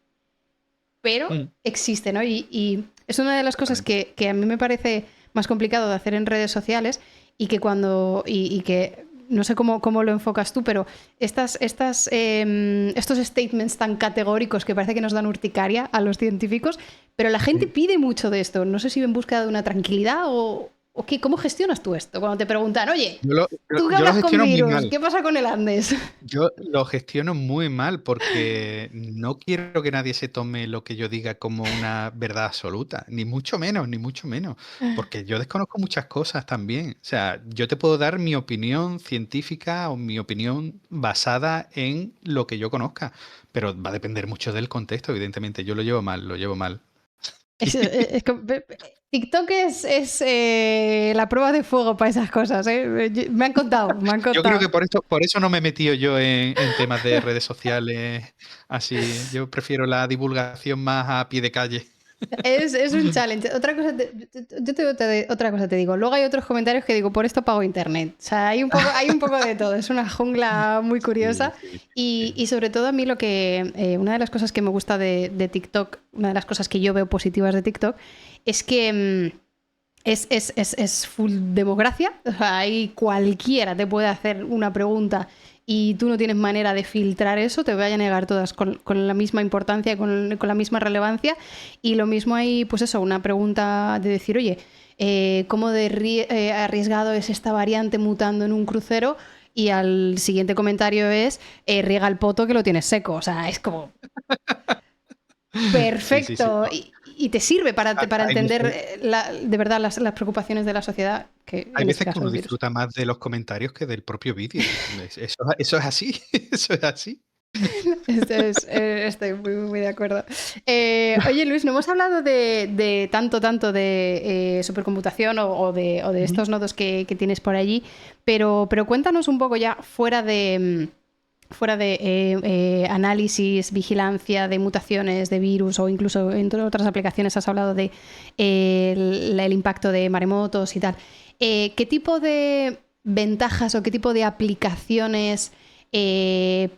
Pero existe, ¿no? Y es una de las cosas que a mí me parece más complicado de hacer en redes sociales y que cuando... y que no sé cómo lo enfocas tú, pero estos statements tan categóricos que parece que nos dan urticaria a los científicos, pero la gente pide mucho de esto. No sé si en busca de una tranquilidad o qué. ¿Cómo gestionas tú esto? Cuando te preguntan, oye, tú que hablas con virus, ¿qué pasa con el Andes? Yo lo gestiono muy mal porque no quiero que nadie se tome lo que yo diga como una verdad absoluta, ni mucho menos, porque yo desconozco muchas cosas también. O sea, yo te puedo dar mi opinión científica o mi opinión basada en lo que yo conozca, pero va a depender mucho del contexto, evidentemente. Yo lo llevo mal. TikTok es la prueba de fuego para esas cosas, ¿eh? Me han contado, me han Yo creo que contado. por eso no me he metido yo en temas de redes sociales así. Yo prefiero la divulgación más a pie de calle. Es un challenge. Otra cosa otra cosa te digo. Luego hay otros comentarios que digo, por esto pago internet. O sea, hay un poco de todo. Es una jungla muy Sí, curiosa. sí, Y, sí. y sobre todo a mí una de las cosas que me gusta de TikTok, una de las cosas que yo veo positivas de TikTok, es que es full democracia. O sea, ahí cualquiera te puede hacer una pregunta y tú no tienes manera de filtrar eso, te voy a negar todas con la misma importancia, con la misma relevancia. Y lo mismo hay, pues eso, una pregunta de decir, oye, ¿cómo arriesgado es esta variante mutando en un crucero? Y al siguiente comentario es, riega el poto que lo tienes seco. O sea, es como Sí, sí, sí. perfecto. No, Y te sirve para hay entender veces, de verdad las preocupaciones de la sociedad, que hay en este veces que caso uno el virus. disfruta más de los comentarios que del propio vídeo. Eso es así. Eso es así. Estoy muy, muy de acuerdo. Oye, Luis, no hemos hablado de tanto de supercomputación o de Ujú. estos nodos que tienes por allí, pero cuéntanos un poco ya fuera de análisis, vigilancia de mutaciones, de virus o incluso entre otras aplicaciones has hablado de el impacto de maremotos y tal. ¿Qué tipo de ventajas o qué tipo de aplicaciones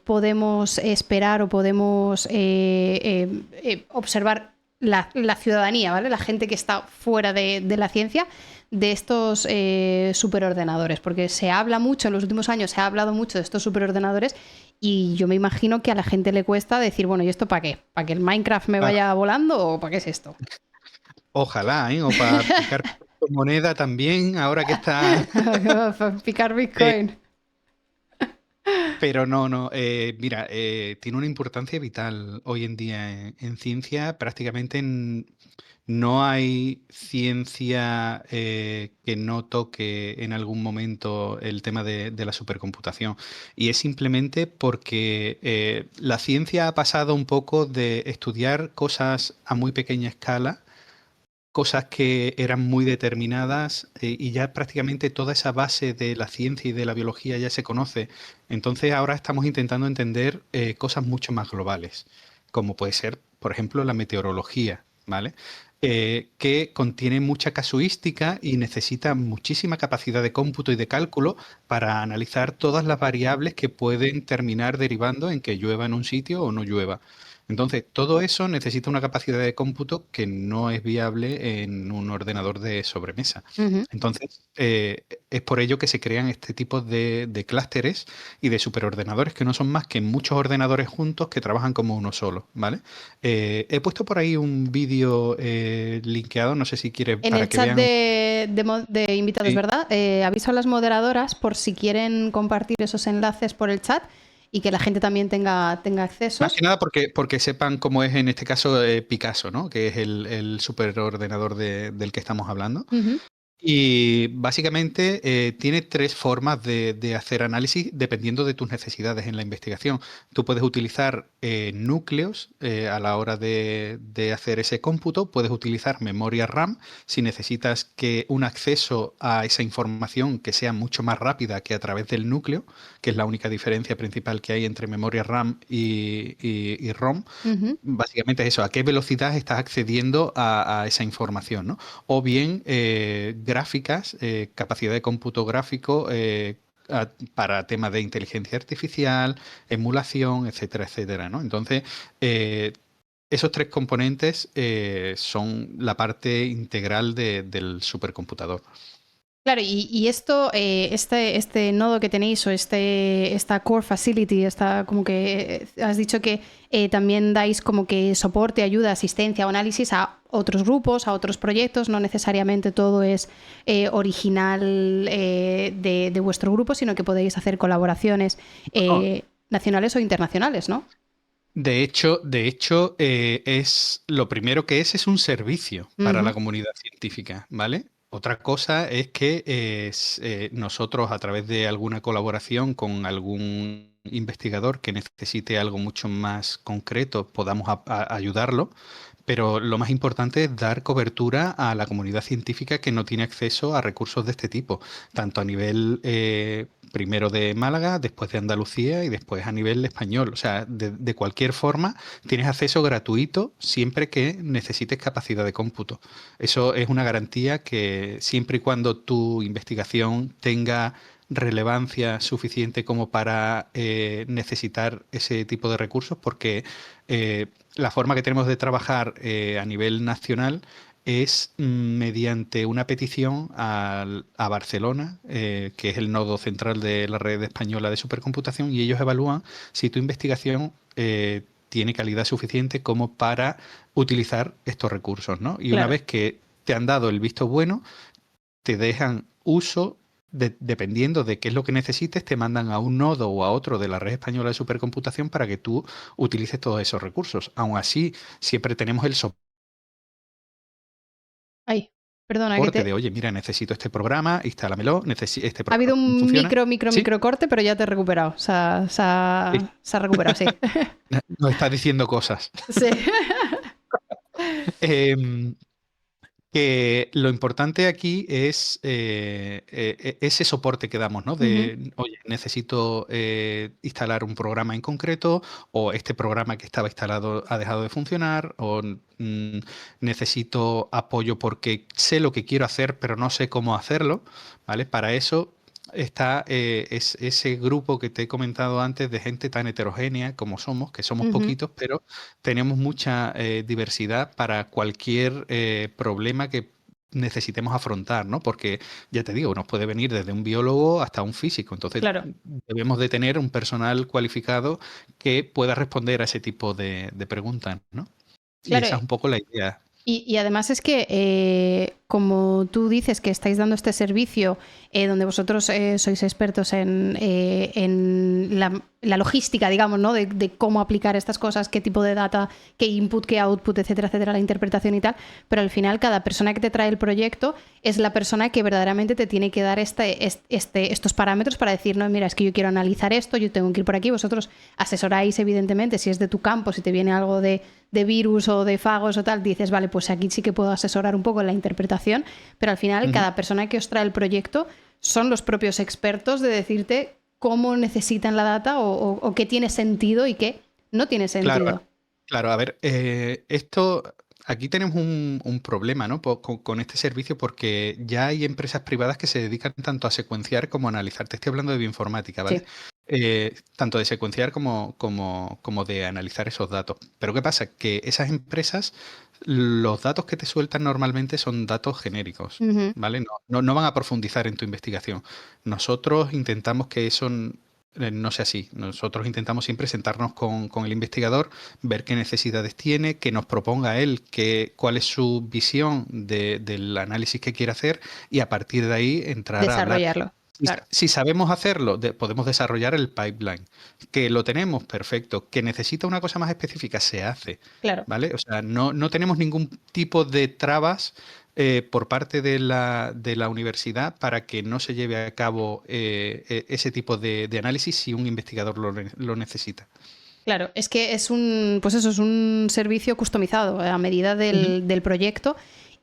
podemos esperar o podemos observar la ciudadanía, ¿vale? La gente que está fuera de la ciencia de estos superordenadores? Porque se habla mucho, en los últimos años se ha hablado mucho de estos superordenadores y yo me imagino que a la gente le cuesta decir, bueno, ¿y esto para qué? ¿Para que el Minecraft me Claro. vaya volando o para qué es esto? Ojalá, ¿eh? O para picar moneda también, ahora que está. Picar Eh, Bitcoin. Pero no, no. Mira, tiene una importancia vital hoy en día en ciencia. Prácticamente no hay ciencia que no toque en algún momento el tema de la supercomputación. Y es simplemente porque la ciencia ha pasado un poco de estudiar cosas a muy pequeña escala, cosas que eran muy determinadas, y ya prácticamente toda esa base de la ciencia y de la biología ya se conoce. Entonces ahora estamos intentando entender cosas mucho más globales, como puede ser, por ejemplo, la meteorología, ¿vale? Que contiene mucha casuística y necesita muchísima capacidad de cómputo y de cálculo para analizar todas las variables que pueden terminar derivando en que llueva en un sitio o no llueva. Entonces, todo eso necesita una capacidad de cómputo que no es viable en un ordenador de sobremesa. Ujú. Entonces, es por ello que se crean este tipo de clústeres y de superordenadores que no son más que muchos ordenadores juntos que trabajan como uno solo, ¿vale? He puesto por ahí un vídeo linkeado, no sé si quieres, En para el que chat vean. de invitados, Sí. ¿verdad? Aviso a las moderadoras por si quieren compartir esos enlaces por el chat y que la gente también tenga Más que accesos. nada porque sepan cómo es en este caso Picasso, ¿no? Que es el superordenador del que estamos hablando. Ujú. Y básicamente tiene tres formas de hacer análisis dependiendo de tus necesidades en la investigación. Tú puedes utilizar núcleos a la hora de hacer ese cómputo, puedes utilizar memoria RAM si necesitas que un acceso a esa información que sea mucho más rápida que a través del núcleo, que es la única diferencia principal que hay entre memoria RAM y ROM. Ujú. Básicamente es eso, a qué velocidad estás accediendo a esa información, ¿no? O bien gráficas, capacidad de cómputo gráfico para temas de inteligencia artificial, emulación, etcétera, etcétera, ¿no? Entonces, eh, esos tres componentes son la parte integral del supercomputador. Claro, y esto, este nodo que tenéis o esta Core Facility, como que has dicho que también dais como que soporte, ayuda, asistencia o análisis a otros grupos, a otros proyectos, no necesariamente todo es original de vuestro grupo, sino que podéis hacer colaboraciones No, nacionales o internacionales, ¿no? de hecho, es lo primero que es un servicio para Ujú. la comunidad científica, ¿vale? Otra cosa es que nosotros, a través de alguna colaboración con algún investigador que necesite algo mucho más concreto, podamos ayudarlo, pero lo más importante es dar cobertura a la comunidad científica que no tiene acceso a recursos de este tipo, tanto a nivel primero de Málaga, después de Andalucía y después a nivel español. O sea, de cualquier forma, tienes acceso gratuito siempre que necesites capacidad de cómputo. Eso es una garantía que siempre y cuando tu investigación tenga relevancia suficiente como para necesitar ese tipo de recursos, porque la forma que tenemos de trabajar a nivel nacional es mediante una petición a Barcelona, que es el nodo central de la red española de supercomputación, y ellos evalúan si tu investigación tiene calidad suficiente como para utilizar estos recursos, ¿no? Y una Claro. vez que te han dado el visto bueno, te dejan uso, dependiendo de qué es lo que necesites, te mandan a un nodo o a otro de la red española de supercomputación para que tú utilices todos esos recursos. Aún así, siempre tenemos el Ay, perdona, soporte de, oye, mira, necesito este programa, instálamelo, este ha habido programa un funciona. Sí, micro corte, pero ya te he recuperado. O sea, sí. se ha recuperado, sí. Nos está diciendo cosas. Sí. Em, que lo importante aquí es ese soporte que damos, ¿no? Ujú. De, oye, necesito instalar un programa en concreto, o este programa que estaba instalado ha dejado de funcionar, o necesito apoyo porque sé lo que quiero hacer, pero no sé cómo hacerlo, ¿vale? Para eso está ese grupo que te he comentado antes de gente tan heterogénea como somos, que somos Ujú. poquitos, pero tenemos mucha diversidad para cualquier problema que necesitemos afrontar, ¿no? Porque, ya te digo, nos puede venir desde un biólogo hasta un físico. Entonces, Claro, debemos de tener un personal cualificado que pueda responder a ese tipo de preguntas, ¿no? Y claro. esa es un poco la idea. Y además es que, como tú dices que estáis dando este servicio, donde vosotros sois expertos en la logística, digamos, ¿no? De cómo aplicar estas cosas, qué tipo de data, qué input, qué output, etcétera, etcétera, la interpretación y tal, pero al final cada persona que te trae el proyecto es la persona que verdaderamente te tiene que dar estos parámetros para decir, no, mira, es que yo quiero analizar esto, yo tengo que ir por aquí, vosotros asesoráis evidentemente si es de tu campo, si te viene algo de virus o de fagos o tal, dices, vale, pues aquí sí que puedo asesorar un poco en la interpretación, pero al final Ujú. cada persona que os trae el proyecto son los propios expertos de decirte cómo necesitan la data o qué tiene sentido y qué no tiene Claro, sentido. claro. A ver, aquí tenemos un problema, ¿no? Con este servicio, porque ya hay empresas privadas que se dedican tanto a secuenciar como a analizar. Te estoy hablando de bioinformática, ¿vale? Sí. Tanto de secuenciar como de analizar esos datos. Pero ¿qué pasa? Que esas empresas, los datos que te sueltan normalmente son datos genéricos, Ujú. ¿vale? No van a profundizar en tu investigación. Nosotros intentamos que eso no sea así. Nosotros intentamos siempre sentarnos con el investigador, ver qué necesidades tiene, que nos proponga él cuál es su visión del análisis que quiere hacer, y a partir de ahí entrar a hablar. Desarrollarlo. Claro, Si sabemos hacerlo, podemos desarrollar el pipeline. Que lo tenemos, perfecto. Que necesita una cosa más específica, se hace, claro. ¿vale? O sea, no tenemos ningún tipo de trabas por parte de la universidad para que no se lleve a cabo ese tipo de análisis si un investigador lo necesita. Claro, es que es un, pues eso, es un servicio customizado a medida Ujú. del proyecto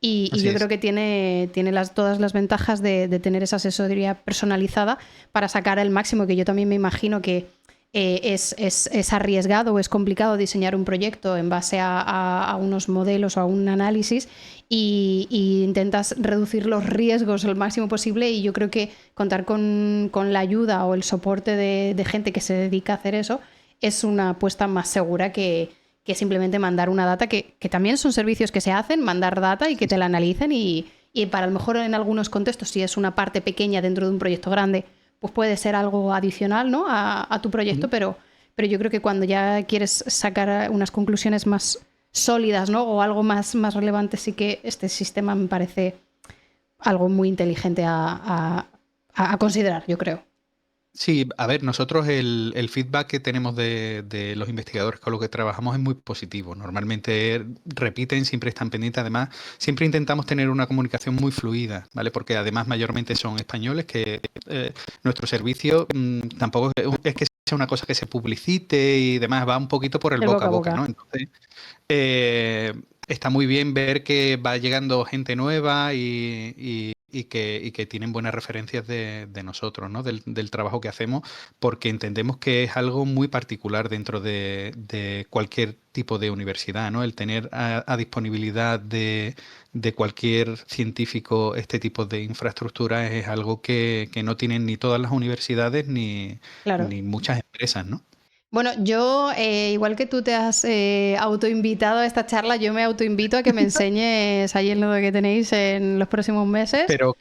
y Así yo es. creo que tiene todas las ventajas de tener esa asesoría personalizada para sacar el máximo, que yo también me imagino que es arriesgado o es complicado diseñar un proyecto en base a unos modelos o a un análisis y intentas reducir los riesgos al máximo posible y yo creo que contar con la ayuda o el soporte de gente que se dedica a hacer eso es una apuesta más segura que simplemente mandar una data, que también son servicios que se hacen, mandar data y que Sí, te sí. la analicen y para a lo mejor en algunos contextos, si es una parte pequeña dentro de un proyecto grande, pues puede ser algo adicional, ¿no? a tu proyecto, Ujú. pero yo creo que cuando ya quieres sacar unas conclusiones más sólidas, ¿no? O algo más relevante, sí que este sistema me parece algo muy inteligente a considerar, yo creo. Sí, a ver, nosotros el feedback que tenemos de los investigadores con los que trabajamos es muy positivo. Normalmente repiten, siempre están pendientes. Además, siempre intentamos tener una comunicación muy fluida, ¿vale? Porque además mayormente son españoles, que nuestro servicio tampoco es que sea una cosa que se publicite y demás, va un poquito por el El boca boca a a boca, ¿no? boca. Entonces, eh, está muy bien ver que va llegando gente nueva y que tienen buenas referencias de nosotros, ¿no? Del trabajo que hacemos, porque entendemos que es algo muy particular dentro de cualquier tipo de universidad, ¿no? El tener a disponibilidad de cualquier científico este tipo de infraestructura es algo que no tienen ni todas las universidades Claro. ni muchas empresas, ¿no? Bueno, yo, igual que tú te has autoinvitado a esta charla, yo me autoinvito a que me enseñes ahí el nodo que tenéis en los próximos meses. Pero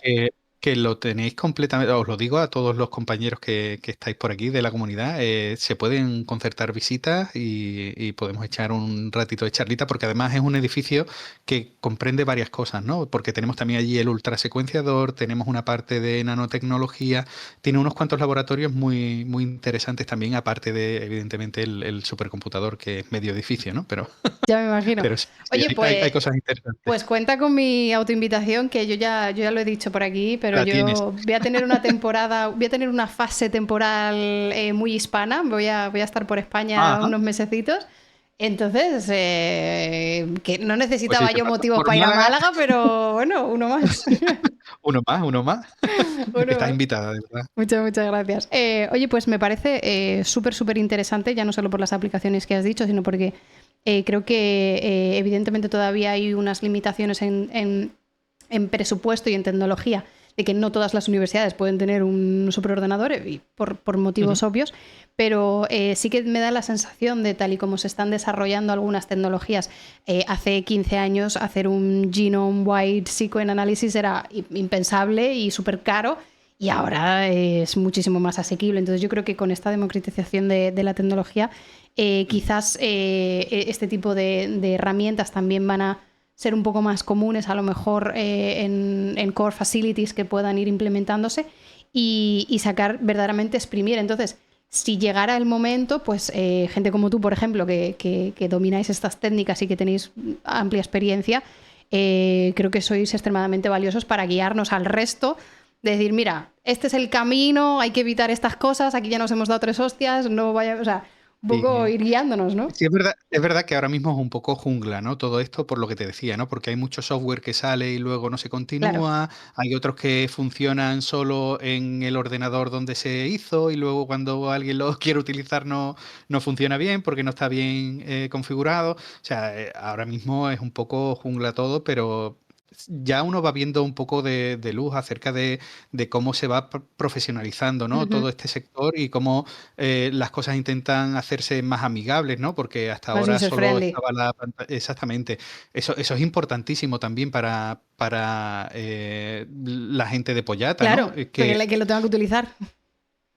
que lo tenéis completamente, os lo digo a todos los compañeros que estáis por aquí de la comunidad, se pueden concertar visitas y podemos echar un ratito de charlita, porque además es un edificio que comprende varias cosas, ¿no? Porque tenemos también allí el ultrasecuenciador, tenemos una parte de nanotecnología, tiene unos cuantos laboratorios muy, muy interesantes también, aparte de, evidentemente, el supercomputador, que es medio edificio, ¿no? Ya me imagino. Pero sí, Oye, hay cosas interesantes. pues cuenta con mi autoinvitación, que yo ya lo he dicho por aquí, pero La tienes. yo voy a tener una temporada, voy a tener una fase temporal muy hispana. Voy a estar por España Ajá. unos mesecitos. Entonces, que no Pues si necesitaba te yo pasas motivos por para ir a Málaga, Málaga, pero bueno, uno más. uno más, uno más. Uno Estás más. invitada, de verdad. Muchas gracias. Oye, pues me parece súper interesante, ya no solo por las aplicaciones que has dicho, sino porque creo que evidentemente todavía hay unas limitaciones en presupuesto y en tecnología, de que no todas las universidades pueden tener un superordenador, y por motivos Ujú. obvios, pero sí que me da la sensación de, tal y como se están desarrollando algunas tecnologías, hace 15 años hacer un genome-wide sequence analysis era impensable y súper caro, y ahora es muchísimo más asequible. Entonces yo creo que con esta democratización de la tecnología, quizás este tipo de herramientas también van a ser un poco más comunes, a lo mejor en core facilities que puedan ir implementándose, y sacar, verdaderamente exprimir. Entonces, si llegara el momento, pues gente como tú, por ejemplo, que domináis estas técnicas y que tenéis amplia experiencia, creo que sois extremadamente valiosos para guiarnos al resto, de decir, mira, este es el camino, hay que evitar estas cosas, aquí ya nos hemos dado 3 hostias, no vaya, o sea, un poco Sí, ir guiándonos, ¿no? sí, es verdad que ahora mismo es un poco jungla, ¿no? Todo esto por lo que te decía, ¿no? Porque hay mucho software que sale y luego no se Claro. continúa, hay otros que funcionan solo en el ordenador donde se hizo y luego cuando alguien lo quiere utilizar no funciona bien porque no está bien configurado. O sea, ahora mismo es un poco jungla todo, pero ya uno va viendo un poco de luz acerca de cómo se va profesionalizando, ¿no? Ujú. Todo este sector y cómo las cosas intentan hacerse más amigables, ¿no? Porque hasta Más ahora solo user-friendly. estaba la pantalla. Exactamente. Eso es importantísimo también para la gente de Pollata, ¿no? Claro, que lo tenga que utilizar.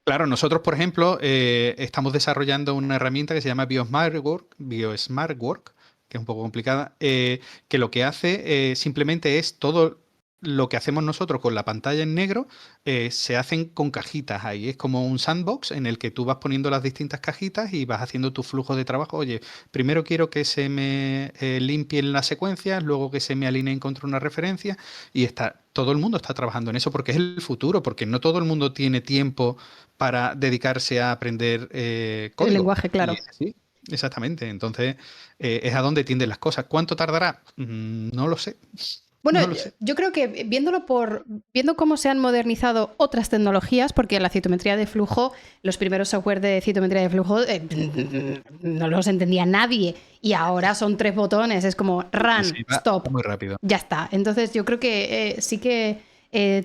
Claro, nosotros, por ejemplo, estamos desarrollando una herramienta que se llama BioSmart Work, que es un poco complicada, que lo que hace simplemente es todo lo que hacemos nosotros con la pantalla en negro, se hacen con cajitas ahí. Es como un sandbox en el que tú vas poniendo las distintas cajitas y vas haciendo tu flujo de trabajo. Oye, primero quiero que se me limpien las secuencias, luego que se me alineen contra una referencia y todo el mundo está trabajando en eso porque es el futuro, porque no todo el mundo tiene tiempo para dedicarse a aprender El código. lenguaje, Y claro. es así, exactamente. Entonces, es a donde tienden las cosas. ¿Cuánto tardará? No lo sé. Bueno, No lo sé. yo creo que viendo cómo se han modernizado otras tecnologías, porque la citometría de flujo, los primeros software de citometría de flujo no los entendía nadie, y ahora son 3 botones, es como Sí, run, sí, va stop, muy rápido. ya está. Entonces yo creo que sí que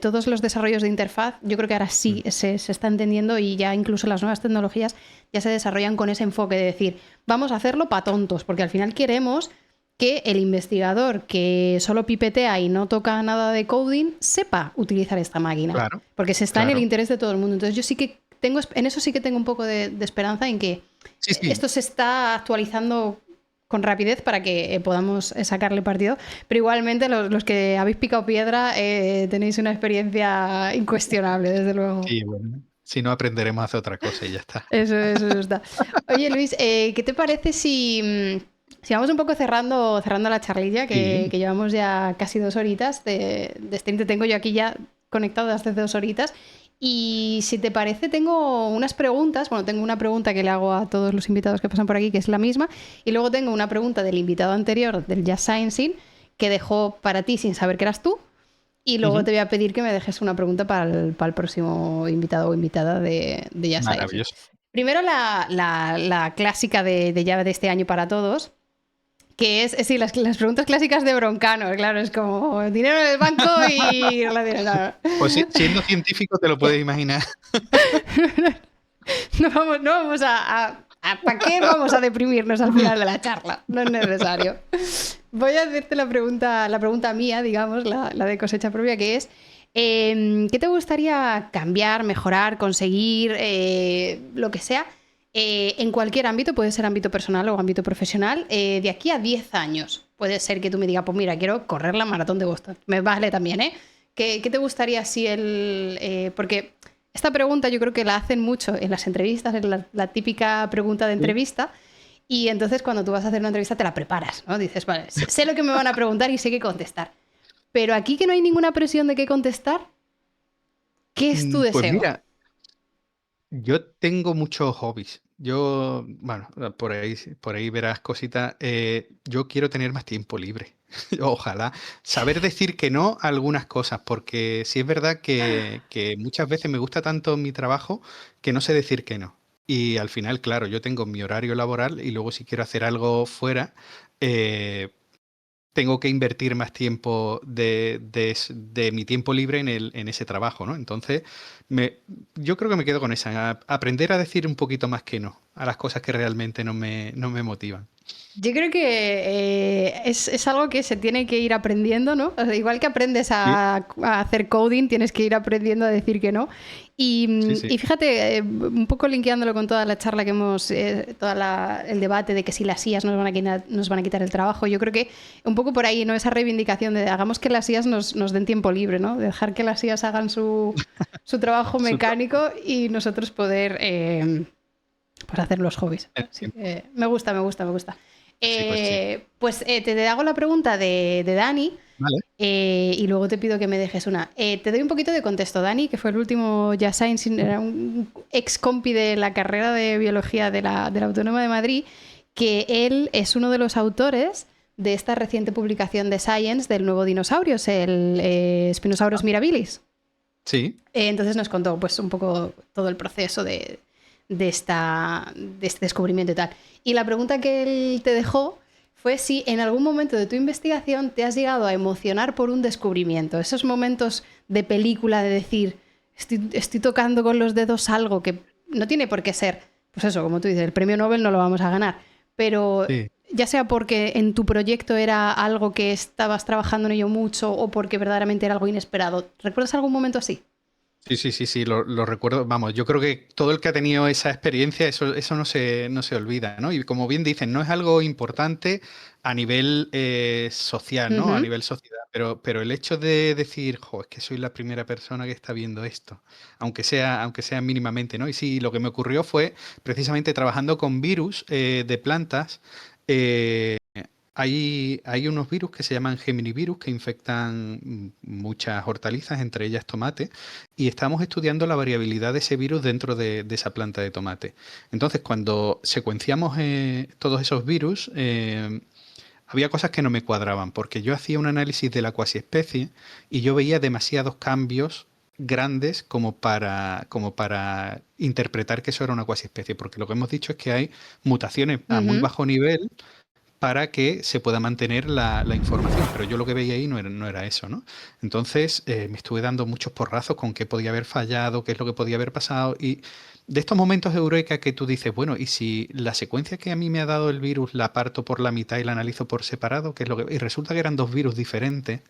todos los desarrollos de interfaz, yo creo que ahora sí se está entendiendo, y ya incluso las nuevas tecnologías ya se desarrollan con ese enfoque de decir, vamos a hacerlo para tontos, porque al final queremos que el investigador que solo pipetea y no toca nada de coding sepa utilizar esta máquina, Claro, porque se está en el claro. interés de todo el mundo. Entonces yo sí que en eso sí que tengo un poco de esperanza, en que Sí, sí. esto se está actualizando con rapidez para que podamos sacarle partido, pero igualmente los que habéis picado piedra tenéis una experiencia incuestionable, desde luego. Sí, bueno. Si no, aprenderemos a hacer otra cosa y ya está. Eso está. Oye, Luis, ¿qué te parece si vamos un poco cerrando la charlilla, que Sí. llevamos ya casi 2 horitas de stream? Te tengo yo aquí ya conectado desde hace 2 horitas. Y si te parece, tengo unas preguntas. Bueno, tengo una pregunta que le hago a todos los invitados que pasan por aquí, que es la misma. Y luego tengo una pregunta del invitado anterior, del Just Sciencing, que dejó para ti sin saber que eras tú. Y luego Ujú. te voy a pedir que me dejes una pregunta para el próximo invitado o invitada de Just Sciencing. Maravilloso. Primero la clásica de ya de este año para todos, que es, sí, las preguntas clásicas de Broncano, claro, es como dinero en el banco y relaciones, claro. Pues sí, siendo científico te lo puedes imaginar. No vamos ¿para qué vamos a deprimirnos al final de la charla? No es necesario. Voy a hacerte la pregunta mía, digamos, la de cosecha propia, que es, ¿qué te gustaría cambiar, mejorar, conseguir, lo que sea, en cualquier ámbito? Puede ser ámbito personal o ámbito profesional, de aquí a 10 años. Puede ser que tú me digas, pues mira, quiero correr la maratón de Boston. Me vale también, ¿eh? ¿Qué te gustaría si porque esta pregunta yo creo que la hacen mucho en las entrevistas, es la típica pregunta de Sí. entrevista, y entonces cuando tú vas a hacer una entrevista te la preparas, ¿no? Dices, vale, sé lo que me van a preguntar y sé qué contestar. Pero aquí que no hay ninguna presión de qué contestar, ¿qué es tu Pues deseo? mira, yo tengo muchos hobbies. Yo, bueno, por ahí verás cositas. Yo quiero tener más tiempo libre. Ojalá. Saber decir que no a algunas cosas, porque sí es verdad que muchas veces me gusta tanto mi trabajo que no sé decir que no. Y al final, claro, yo tengo mi horario laboral y luego si quiero hacer algo fuera, eh, tengo que invertir más tiempo de mi tiempo libre en ese trabajo, ¿no? Entonces, me, yo creo que me quedo con esa, aprender a decir un poquito más que no a las cosas que realmente no me motivan. Yo creo que es algo que se tiene que ir aprendiendo, ¿no? O sea, igual que aprendes Sí, a hacer coding, tienes que ir aprendiendo a decir que no. sí, Y sí. fíjate, un poco linkeándolo con toda la charla que hemos, el debate de que si las IAs nos van a quitar el trabajo, yo creo que un poco por ahí, ¿no? Esa reivindicación de hagamos que las IAs nos den tiempo libre, ¿no? De dejar que las IAs hagan su trabajo Su mecánico y nosotros poder pues hacer los hobbies. Así tiempo. que me gusta, me gusta, me gusta. Pues sí. Te hago la pregunta de Dani, Vale. y luego te pido que me dejes una. Te doy un poquito de contexto. Dani, que fue el último Just Science, era un ex compi de la carrera de biología de la Autónoma de Madrid, que él es uno de los autores de esta reciente publicación de Science del nuevo dinosaurios, el Spinosaurus mirabilis. Sí. Entonces nos contó pues un poco todo el proceso de este descubrimiento y tal. Y la pregunta que él te dejó fue si en algún momento de tu investigación te has llegado a emocionar por un descubrimiento. Esos momentos de película de decir, estoy tocando con los dedos algo que no tiene por qué ser, pues eso, como tú dices, el premio Nobel no lo vamos a ganar, pero Sí. ya sea porque en tu proyecto era algo que estabas trabajando en ello mucho o porque verdaderamente era algo inesperado. ¿Recuerdas algún momento así? Sí, sí, sí, sí, lo recuerdo. Vamos, yo creo que todo el que ha tenido esa experiencia, eso no se olvida, ¿no? Y como bien dicen, no es algo importante a nivel social, ¿no? A Ujú. nivel sociedad, pero el hecho de decir, jo, es que soy la primera persona que está viendo esto, aunque sea mínimamente, ¿no? Y sí, lo que me ocurrió fue precisamente trabajando con virus de plantas. eh, hay unos virus que se llaman Geminivirus que infectan muchas hortalizas, entre ellas tomate, y estamos estudiando la variabilidad de ese virus dentro de esa planta de tomate. Entonces, cuando secuenciamos todos esos virus, había cosas que no me cuadraban, porque yo hacía un análisis de la cuasiespecie y yo veía demasiados cambios grandes como para interpretar que eso era una cuasiespecie, porque lo que hemos dicho es que hay mutaciones a muy Ujú. bajo nivel para que se pueda mantener la información. Pero yo lo que veía ahí no era eso, ¿no? Entonces me estuve dando muchos porrazos con qué podía haber fallado, qué es lo que podía haber pasado. Y de estos momentos de eureka que tú dices, bueno, ¿y si la secuencia que a mí me ha dado el virus la parto por la mitad y la analizo por separado? ¿Qué es lo que... Y resulta que eran dos virus diferentes.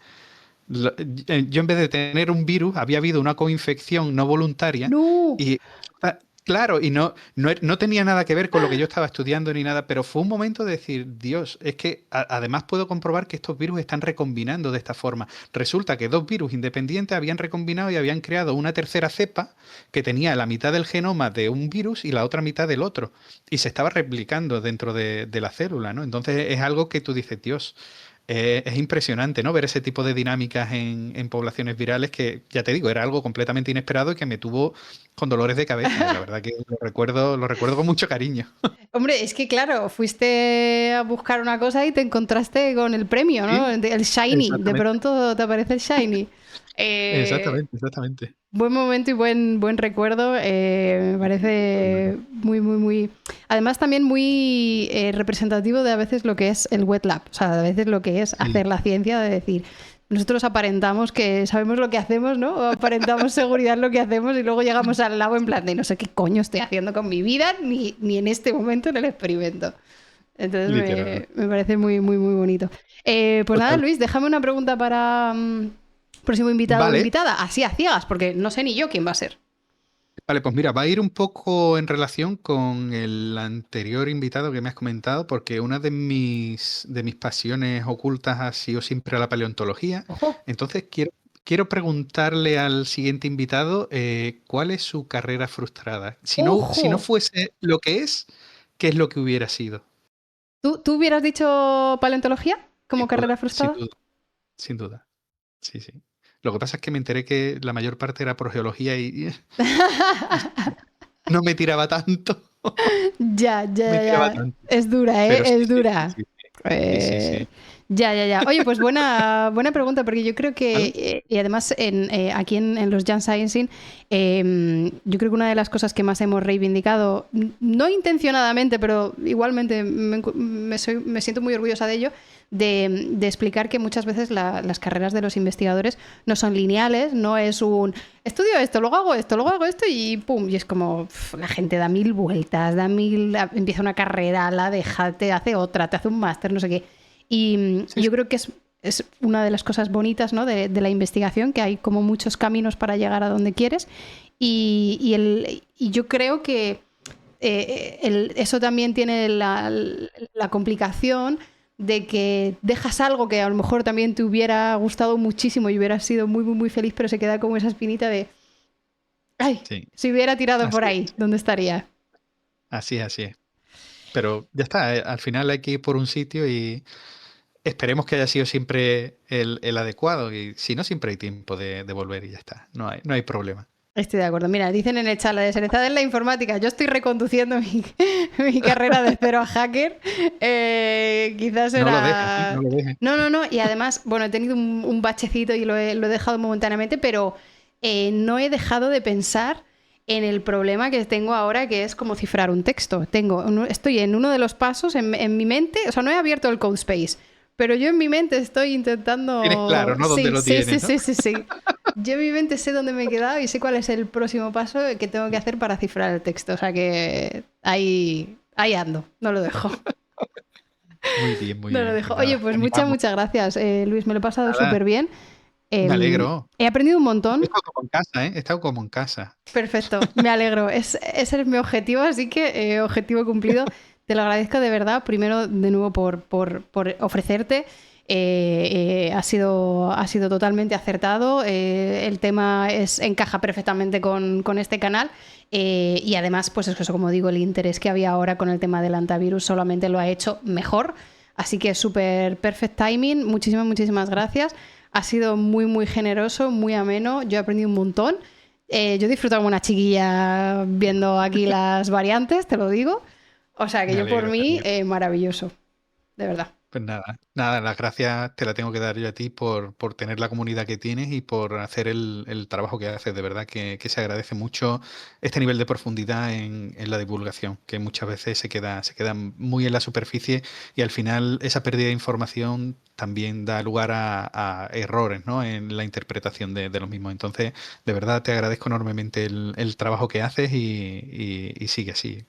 Yo en vez de tener un virus, había habido una coinfección no voluntaria No. y claro, y no tenía nada que ver con lo que yo estaba estudiando ni nada, pero fue un momento de decir, Dios, es que además puedo comprobar que estos virus están recombinando de esta forma. Resulta que dos virus independientes habían recombinado y habían creado una tercera cepa que tenía la mitad del genoma de un virus y la otra mitad del otro. Y se estaba replicando dentro de la célula, ¿no? Entonces es algo que tú dices, Dios. Es impresionante, ¿no? Ver ese tipo de dinámicas en poblaciones virales que, ya te digo, era algo completamente inesperado y que me tuvo con dolores de cabeza. Y la verdad que lo recuerdo con mucho cariño. Hombre, es que claro, fuiste a buscar una cosa y te encontraste con el premio, ¿no? Sí, El Shiny, de exactamente. pronto te aparece el Shiny. Eh, Exactamente, exactamente. Buen momento y buen recuerdo. Me parece muy, muy, muy. Además, también muy representativo de a veces lo que es el wet lab. O sea, a veces lo que es Sí, hacer la ciencia, de decir, nosotros aparentamos que sabemos lo que hacemos, ¿no? O aparentamos seguridad en lo que hacemos y luego llegamos al labo en plan de no sé qué coño estoy haciendo con mi vida, ni en este momento en el experimento. Entonces literal. me parece muy, muy, muy bonito. Pues nada, Total. Luis, déjame una pregunta para próximo invitado o Vale, invitada, así a ciegas, porque no sé ni yo quién va a ser. vale, pues mira, va a ir un poco en relación con el anterior invitado que me has comentado, porque una de mis pasiones ocultas ha sido siempre la paleontología. Ojo, Entonces quiero preguntarle al siguiente invitado cuál es su carrera frustrada. Si no ojo. fuese lo que es, ¿qué es lo que hubiera sido? ¿Tú hubieras dicho paleontología como Sin duda, carrera sin frustrada? duda, sin duda. Sí, sí. Lo que pasa es que me enteré que la mayor parte era por geología y no me tiraba tanto. Ya, Me ya, tiraba ya. tanto. Es dura, ¿eh? Pero sí, Es sí, sí, dura. sí, sí, sí, Eh, sí. ya, ya, ya. Oye, pues buena pregunta, porque yo creo que, ¿Vale? y además aquí en los Jan Sciencing, yo creo que una de las cosas que más hemos reivindicado, no intencionadamente, pero igualmente me siento muy orgullosa de ello, de explicar que muchas veces las carreras de los investigadores no son lineales, no es un estudio esto, luego hago esto y pum, y es como la gente da mil vueltas, empieza una carrera, la deja, te hace otra, te hace un máster, no sé qué. Y Sí, yo sí. creo que es una de las cosas bonitas, ¿no? de la investigación, que hay como muchos caminos para llegar a donde quieres. Y yo creo que eso también tiene la complicación de que dejas algo que a lo mejor también te hubiera gustado muchísimo y hubieras sido muy, muy, muy feliz, pero se queda como esa espinita de, ay, Sí. si hubiera tirado por Así ahí, es. ¿dónde estaría? Así es, así es. Pero ya está, al final hay que ir por un sitio y esperemos que haya sido siempre el adecuado. Y si no, siempre hay tiempo de volver y ya está. No hay problema. Estoy de acuerdo. Mira, dicen en el chat, la descerezada es la informática. Yo estoy reconduciendo mi carrera de cero a hacker. Quizás No lo dejes, ¿eh? era... No lo dejes. No, no, no. Y además, bueno, he tenido un bachecito y lo he dejado momentáneamente, pero no he dejado de pensar en el problema que tengo ahora, que es como cifrar un texto. Estoy en uno de los pasos en mi mente, o sea, no he abierto el CodeSpace, pero yo en mi mente estoy Tienes intentando... claro, ¿no? Dónde Sí, lo sí, sí, tienes, ¿no? sí, sí, sí. Yo en mi mente sé dónde me he quedado y sé cuál es el próximo paso que tengo que hacer para cifrar el texto. O sea que ahí ando, no lo dejo. Muy bien, muy No lo bien. Pues dejo. Oye, nada, pues muchas, animamos. muchas gracias, Luis. Me lo he pasado Nada, súper bien. me alegro. He aprendido un He montón. estado como en casa, ¿eh? He estado como en casa. Perfecto, me alegro. Ese es mi objetivo, así que objetivo cumplido. Te lo agradezco de verdad. Primero, de nuevo, por ofrecerte. Ha sido totalmente acertado. El tema encaja perfectamente con este canal. Y además, pues eso, como digo, el interés que había ahora con el tema del antivirus solamente lo ha hecho mejor. Así que súper perfect timing. Muchísimas, muchísimas gracias. Ha sido muy, muy generoso, muy ameno. Yo he aprendido un montón. Yo he disfrutado como una chiquilla viendo aquí las variantes, te lo digo. O sea que Me yo por alegro, me mí, alegro. maravilloso, de verdad. Pues nada, las gracias te la tengo que dar yo a ti por tener la comunidad que tienes y por hacer el trabajo que haces. De verdad que se agradece mucho este nivel de profundidad en la divulgación, que muchas veces se queda muy en la superficie y al final esa pérdida de información también da lugar a errores, ¿no? En la interpretación de los mismos. Entonces, de verdad te agradezco enormemente el trabajo que haces y sigue así.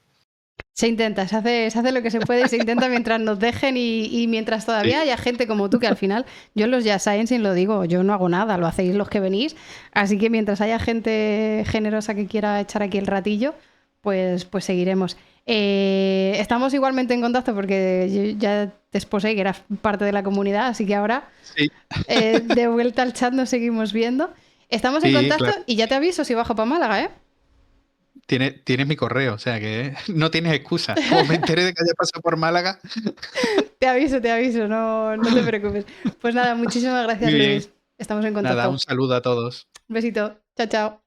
Se hace lo que se puede y se intenta mientras nos dejen y mientras Sí, todavía haya gente como tú, que al final, yo en los Jazz Science lo digo, yo no hago nada, lo hacéis los que venís, así que mientras haya gente generosa que quiera echar aquí el ratillo, pues seguiremos. Estamos igualmente en contacto porque yo ya te exposé que eras parte de la comunidad, así que ahora sí, de vuelta al chat nos seguimos viendo. Estamos en sí, contacto claro. y ya te aviso si bajo para Málaga, ¿eh? Tienes mi correo, o sea que no tienes excusa. Como me enteré de que haya pasado por Málaga. Te aviso, no te preocupes. Pues nada, muchísimas gracias, Muy bien. Luis. Estamos en Nada, un contacto. saludo a todos. Un besito. Chao, chao.